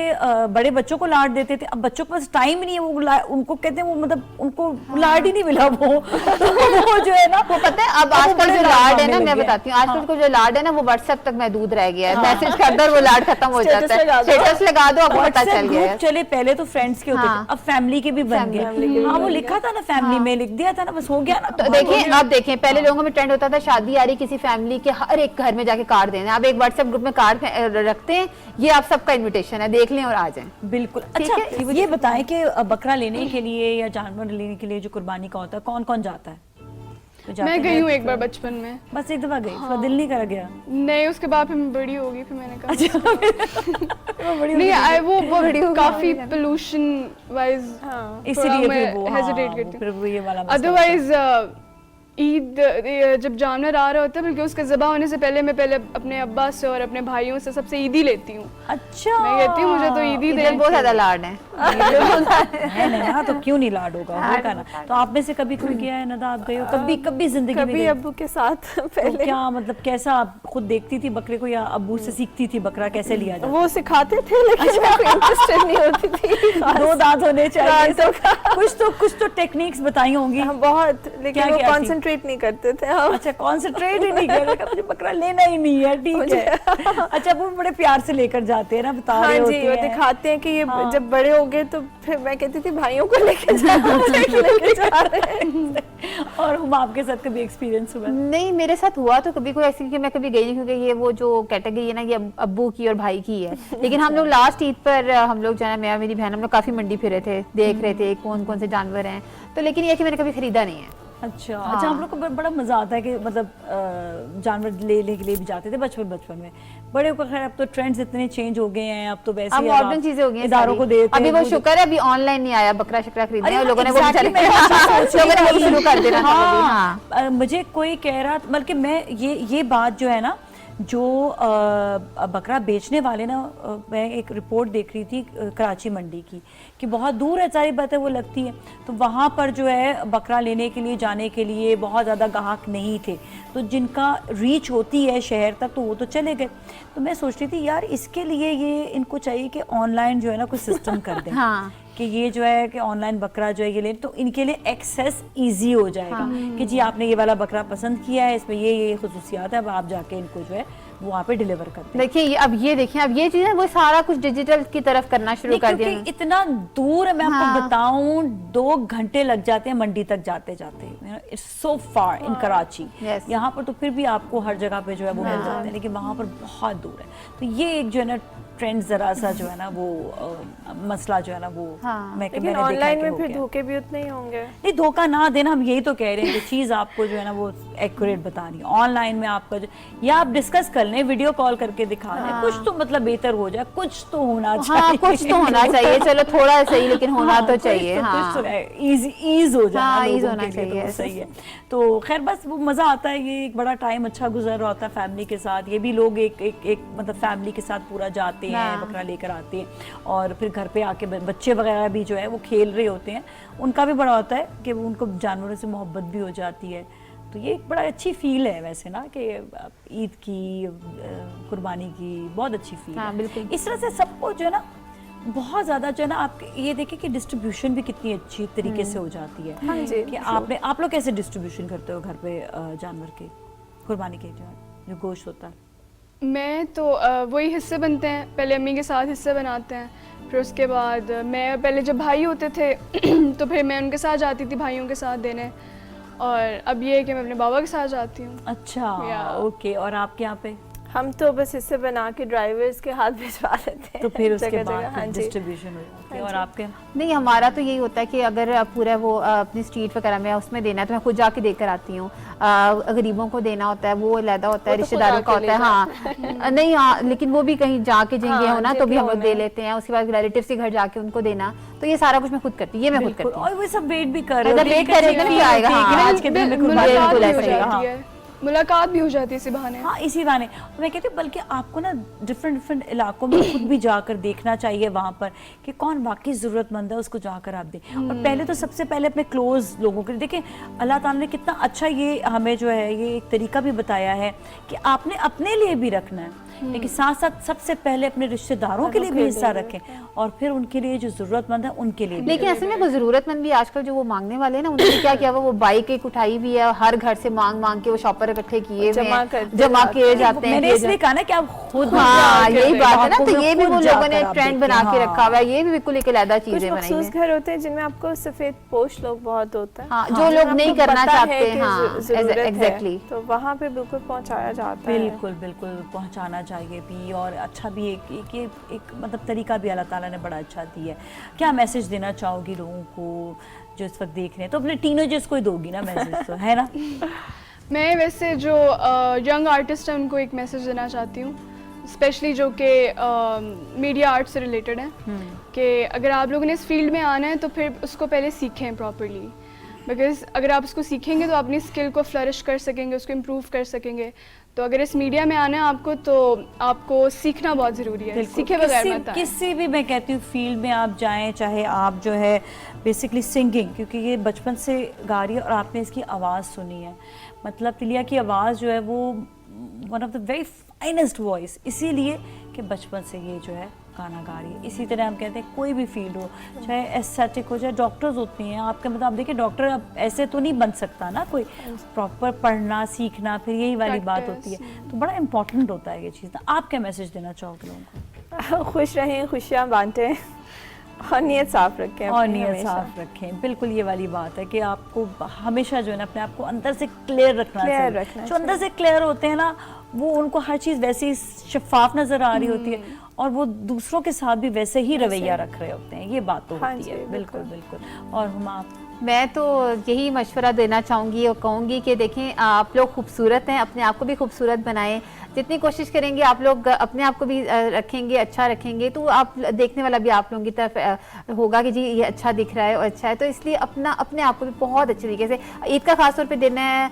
बड़े बच्चों को लाड देते थे, अब बच्चों के पास टाइम नहीं है, वो उनको कहते हैं वो मतलब उनको लाड ही नहीं मिला वो तो वो जो है ना वो पता है अब वो आजकल बड़े जो लाड लाड है मांगने ना, लग मैं गए। बताती हूँ, आजकल हाँ। को जो लाड है ना वो व्हाट्सएप तक महदूद रह गया है। मैसेज कर दो वो लाड खत्म हो Status जाता है, लगा दो। स्टेटस लगा दो, अब पता WhatsApp चल गया ग्रुप है। चले, पहले तो फ्रेंड्स के होते हाँ। थे, अब फैमिली के भी बन गए। हाँ वो लिखा था ना फैमिली में, लिख दिया था ना, बस हो गया ना। तो देखिए अब देखें, पहले लोगों में ट्रेंड होता था शादी आ रही किसी फैमिली के, हर एक घर में जाके कार्ड देना। अब एक व्हाट्सएप ग्रुप में कार्ड रखते हैं, ये आप सबका इनविटेशन है, देख लें और आ जाएं। बिल्कुल। ठीक अच्छा है, ये बताएं कि बकरा लेने के लिए या जानवर लेने के लिए जो कुर्बानी का होता है, कौन कौन जाता है? तो जाते मैं गई हैं हूँ एक तो- बार बचपन में। बस एक दफा गई, उसका दिल नहीं करा गया। नहीं, उसके बाद फिर मैं बड़ी हो गई, फिर मैंने कहा वो बड़ी नहीं, वो बड़ी हो गई, काफी पोल्यूशन वाइज इसीलिए फिर वो हेजिटेट हाँ, करती फिर हूँ। वो ये वाला मसला अदरवाइज ईद जब जानवर आ रहा होता है, बल्कि उसके ज़बा होने से पहले मैं पहले अपने अब्बा से और अपने भाइयों से सबसे ईदी लेती हूँ। होता है। अच्छा मैं कहती हूँ मुझे तो ईदी इधर दे। बहुत ज्यादा लाड है। है ना, तो क्यों नहीं लाड होगा ना। तो आप में से कभी कोई गया है नदा, आप गए हो कभी कभी जिंदगी में कभी गए? अब्बू के साथ तो पहले क्या मतलब कैसा, आप खुद देखती थी बकरे को या अब्बू से सीखती थी बकरा कैसे लिया जाता? वो सिखाते थे, लेकिन मैं इंटरेस्टेड नहीं होती थी। दो दांत होने चाहिए, दांतों कुछ तो टेक्निक्स बताई होंगी। हाँ, बहुत, लेकिन वो क्या थी? कंसंट्रेट नहीं करते थे हम। अच्छा कंसंट्रेट ही नहीं कर रहा, मुझे बकरा लेना ही नहीं है, ठीक है। अच्छा वो बड़े प्यार से लेकर जाते हैं ना, बता हाँ रहे जी, होते वो हैं। दिखाते हैं कि ये हाँ। जब बड़े हो गए तो फिर मैं कहती थी भाइयों को लेके जाओ, लेके जा रहे हैं। और हम आपके साथ कभी एक्सपीरियंस हुआ? नहीं, मेरे साथ हुआ तो कभी कोई ऐसी कि मैं कभी गई नहीं, क्योंकि ये वो जो कैटेगरी है ना, ये अब्बू की और भाई की है। लेकिन हम लोग लास्ट ईद पर हम लोग जो है, मैं और मेरी बहन, हम लोग काफी मंडी फिरे थे, देख रहे थे कौन कौन से जानवर हैं। तो लेकिन ये कि मैंने कभी खरीदा नहीं है। अच्छा हाँ। अच्छा, हम लोग को बड़ा मजा आता है कि मतलब जानवर लेने के लिए भी जाते थे बचपन में। बड़े होकर खैर अब तो ट्रेंड्स इतने चेंज हो गए हैं, अब तो वैसे अब ही मॉडर्न चीजें हो गई हैं इदारों सारी। को देते अभी हैं, वो वो शुक्र है अभी ऑनलाइन नहीं आया बकरा शकरा खरीदने, अरे और लोगों ने वो exactly, चले मैं वो चीज़ सोच रही लोगों ने वो थी। शुरू कर देना था अभी, हाँ, हाँ। मुझे कोई कह रहा, बल्कि मैं ये बात जो है ना, जो बकरा बेचने वाले ना, मैं एक रिपोर्ट देख रही थी कराची मंडी की, कि बहुत दूर है, सारी बातें वो लगती है, तो वहाँ पर जो है बकरा लेने के लिए जाने के लिए बहुत ज़्यादा ग्राहक नहीं थे, तो जिनका रीच होती है शहर तक तो वो तो चले गए। तो मैं सोच रही थी यार इसके लिए ये इनको चाहिए कि ऑनलाइन जो है ना कोई सिस्टम कर दें। हाँ। कि ये जो है कि ऑनलाइन बकरा जो है ये ले, तो इनके लिए एक्सेस इजी हो जाएगा कि जी आपने ये वाला बकरा पसंद किया है, इसमें ये खुसूसियात है, अब आप जाके इनको जो है वहाँ पे डिलीवर करते हैं। देखिए अब ये चीजें वो सारा कुछ डिजिटल की तरफ करना शुरू नहीं, कर दिया। क्योंकि इतना दूर है, मैं आपको हाँ। बताऊं 2 घंटे लग जाते हैं मंडी तक जाते जाते। It's so far in Karachi. Yes. यहाँ पर तो फिर भी आपको हर जगह पे जो है वो मिल जाते हैं, लेकिन वहाँ पर बहुत दूर है। तो ये एक जो है ना ट्रेंड जरा सा जो है ना वो मसला जो है ना वो हाँ। मैं लेकिन मैंने देखा ऑनलाइन कि में हो फिर गया। धोखे भी उतने ही होंगे। नहीं धोखा ना देना, हम यही तो कह रहे हैं कि चीज़ आपको जो है ना वो एक्यूरेट बतानी है। ऑनलाइन में आपका जो, या आप डिस्कस कर लें, वीडियो कॉल करके दिखा लें, कुछ तो मतलब बेहतर हो जाए, कुछ तो होना चाहिए। हाँ, कुछ तो होना चाहिए, चलो थोड़ा सही, लेकिन होना तो चाहिए। ईज हो जाना, हाँ, ease लोगों होना के लिए तो चाहिए। वो सही है। तो खैर बस वो मज़ा आता है, ये एक बड़ा टाइम अच्छा गुजर रहा होता है फैमिली के साथ। ये भी लोग एक मतलब फैमिली के साथ पूरा जाते आते हैं, बकरा लेकर आते हैं, और फिर घर पे आके बच्चे वगैरह भी जो है वो खेल रहे होते हैं, उनका भी बड़ा होता है कि उनको जानवरों से मोहब्बत भी हो जाती है। तो ये एक बड़ा अच्छी फील है वैसे ना कि ईद की, कुर्बानी की बहुत अच्छी फील हाँ, है। बिल्कुल। इस तरह से सबको जो है ना बहुत ज़्यादा जो है ना, आप ये देखिए कि डिस्ट्रीब्यूशन भी कितनी अच्छी तरीके से हो जाती है। हाँ जी, कि आप लोग कैसे डिस्ट्रीब्यूशन करते हो घर पे जानवर के, कुर्बानी के जो गोश्त होता है? मैं तो वही हिस्से बनते हैं, पहले अम्मी के साथ हिस्से बनाते हैं, फिर उसके बाद मैं पहले जब भाई होते थे तो फिर मैं उनके साथ जाती थी भाइयों के साथ देने, और अब ये है कि मैं अपने बाबा के साथ जाती हूँ। अच्छा, ओके। और आपके यहाँ पे? हम तो बस हिस्से बना के ड्राइवर्स के हाथ भिजवा देते हैं तो फिर उसके जगह बाद जगह। हाँ जी, डिस्ट्रीब्यूशन हो जाती है। और आपके? नहीं, हमारा तो यही होता है कि अगर पूरा वो अपनी स्ट्रीट वगैरह में उसमें देना है तो मैं खुद जाके देकर आती हूँ। गरीबों को देना होता है वो अलग होता है, वो तो रिश्तेदारों खुद का आके होता है। हाँ नहीं, हाँ, लेकिन वो भी कहीं जाके जेंगे हो ना तो भी हम लोग दे लेते हैं। उसके बाद रिलेटिव्स के घर जाके उनको देना, तो ये सारा कुछ मैं खुद करती हूँ, ये मैं खुद करती हूँ। और वो सब वेट भी कर रहे अगर वेट करेंगे ना तो आएगा। हाँ, आज के दिन में मुलाकात बिल्कुल भी हो ऐसा ही है, जाती है, मुलाकात भी हो जाती है इसी बहाने। हाँ, इसी बहाने। मैं कहती हूँ बल्कि आपको ना डिफरेंट इलाकों में खुद भी जाकर देखना चाहिए वहाँ पर कि कौन वाकई ज़रूरतमंद है, उसको जाकर आप दें। और पहले तो सबसे पहले अपने क्लोज लोगों के लिए देखें। अल्लाह ताला ने कितना अच्छा ये हमें जो है ये एक तरीका भी बताया है कि आपने अपने लिए भी रखना है, लेकिन साथ साथ सबसे पहले अपने रिश्तेदारों के लिए भी हिस्सा रखें, और फिर उनके लिए जो ज़रूरतमंद है उनके लिए भी। लेकिन असल में वो जरूरतमंद भी आजकल जो वो मांगने वाले हैं ना, उन्होंने क्या किया वो बाइक एक उठाई भी है, हर घर से मांग मांग के वो शॉपर इकट्ठे किए हुए हैं, जमा किए जाते हैं। मैंने इसलिए कहा ना कि आप खुद हाँ, यही बात है ना, तो ये भी वो खुद लोगों ने जाकर आप ट्रेंड बना देखें। के रखा हुआ है। ये भी बिल्कुल एक अलग चीज कुछ है बनाई मखसूस घर होते हैं जिनमें आपको सफेद पोश लोग बहुत होता है। हाँ, जो लोग नहीं करना चाहते। हाँ, एग्जैक्टली, एग्जैक्टली। तो वहाँ पे बिल्कुल पहुँचाया जाता है। बिल्कुल बिल्कुल पहुंचाना चाहिए भी, और अच्छा भी एक मतलब तरीका भी अल्लाह ताला ने बड़ा अच्छा दिया है। क्या मैसेज देना चाहोगी लोगों को जो इस वक्त देख रहे हैं? तो अपने टीनेजर्स को ही दोगी ना मैसेज, तो है ना? मैं वैसे जो यंग आर्टिस्ट हैं उनको एक मैसेज देना चाहती हूँ, स्पेशली जो कि मीडिया आर्ट से रिलेटेड है, कि अगर आप लोगों ने इस फील्ड में आना है तो फिर उसको पहले सीखें प्रॉपर्ली, बिकॉज अगर आप उसको सीखेंगे तो अपनी स्किल को फ्लरिश कर सकेंगे, उसको इम्प्रूव कर सकेंगे। तो अगर इस मीडिया में आना है आपको तो आपको सीखना बहुत ज़रूरी है, सीखे बगैर मत आए। किसी भी मैं कहती हूँ फील्ड में आप जाएं, चाहे आप जो है बेसिकली सिंगिंग, क्योंकि ये बचपन से गा रही है और आपने इसकी आवाज़ सुनी है, मतलब तिलिया की आवाज़ जो है वो one of the very finest voice, इसीलिए कि बचपन से ये जो है गाना गा रही है। इसी तरह हम कहते हैं कोई भी फील्ड हो, चाहे एस्थेटिक हो, चाहे डॉक्टर्स होते हैं आपके, मतलब आप देखिए डॉक्टर अब ऐसे तो नहीं बन सकता ना, कोई प्रॉपर पढ़ना सीखना, फिर यही वाली बात होती है, तो बड़ा इंपॉर्टेंट होता है ये चीज़। आप क्या मैसेज देना चाहोगे लोगों को? खुश रहें, खुशियाँ बांटें और नीयत साफ रखें, और नीयत साफ रखें। बिल्कुल ये वाली बात है कि आपको हमेशा जो है ना अपने आप को अंदर से क्लियर रखना चाहिए। जो अंदर से क्लियर होते हैं ना, वो उनको हर चीज़ वैसे ही शफाफ नज़र आ रही होती है, और वो दूसरों के साथ भी वैसे ही रवैया रख रहे होते हैं। ये बात तो होती है। बिल्कुल बिल्कुल। और हम आप? मैं तो यही मशवरा देना चाहूँगी और कहूँगी कि देखें, आप लोग खूबसूरत हैं, अपने आप को भी खूबसूरत बनाएं। जितनी कोशिश करेंगे आप लोग अपने आप को भी रखेंगे, अच्छा रखेंगे, तो आप देखने वाला भी आप लोगों की तरफ होगा कि जी ये अच्छा दिख रहा है और अच्छा है। तो इसलिए अपने आप को भी बहुत अच्छे तरीके से ईद का खास तौर पे दिन है,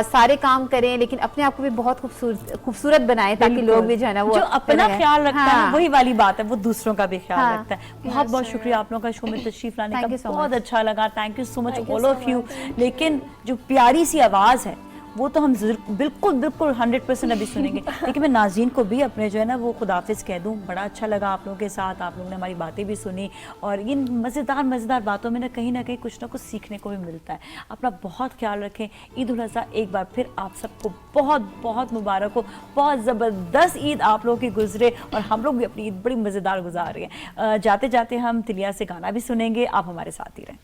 सारे काम करें लेकिन अपने आप को भी बहुत खूबसूरत बनाएं, ताकि लोग भी जो है ना वो जो अपना ख्याल रखता है ना, वही वाली बात है, वो दूसरों का भी ख्याल हाँ। रखता है। बहुत बहुत शुक्रिया आप लोगों का शो में तशरीफ लाने का, Thank you so बहुत much. अच्छा लगा। Thank you so much all of you. लेकिन जो प्यारी सी आवाज़ है वो तो हम बिल्कुल 100% अभी सुनेंगे, लेकिन मैं नाज़रीन को भी अपने जो है ना वो खुदाफिज कह दूं। बड़ा अच्छा लगा आप लोगों के साथ, आप लोगों ने हमारी बातें भी सुनी, और इन मज़ेदार बातों में ना कहीं कुछ ना कुछ सीखने को भी मिलता है। अपना बहुत ख्याल रखें। ईद उल अज़हा एक बार फिर आप सबको बहुत बहुत मुबारक हो। बहुत ज़बरदस्त ईद आप लोगों की गुजरे, और हम लोग भी अपनी ईद बड़ी मज़ेदार गुजार रहे हैं। जाते जाते हम तिलिया से गाना भी सुनेंगे, आप हमारे साथ ही रहें।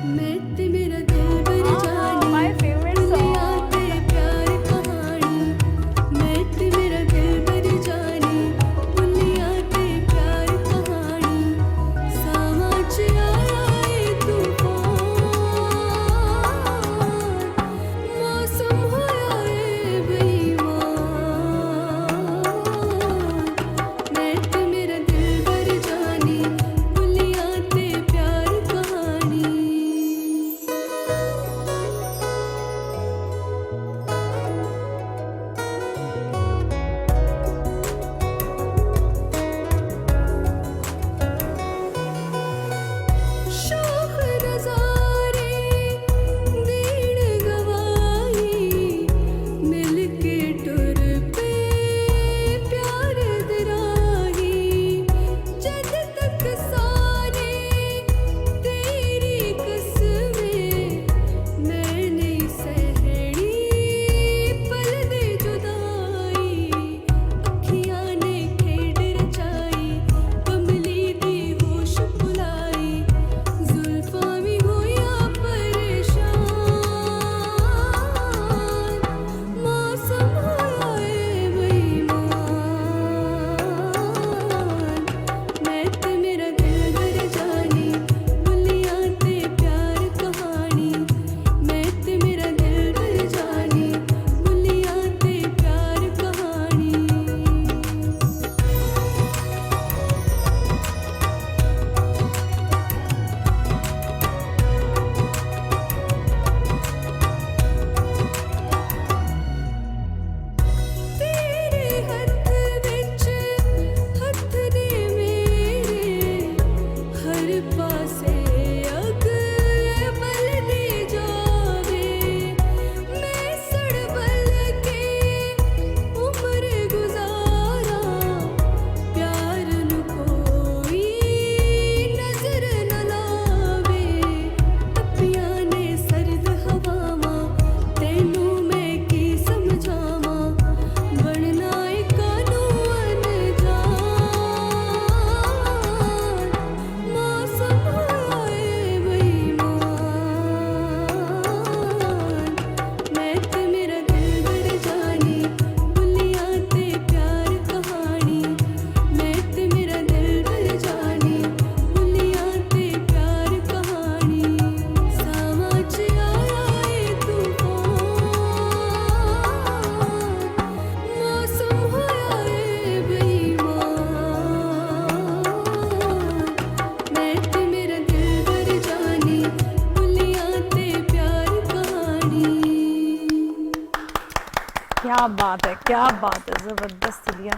मैं ते मेरा दिल बर जानी माय फेवरेट दुनिया ते प्यार क्या बात है, क्या बात है, जबरदस्त लिया।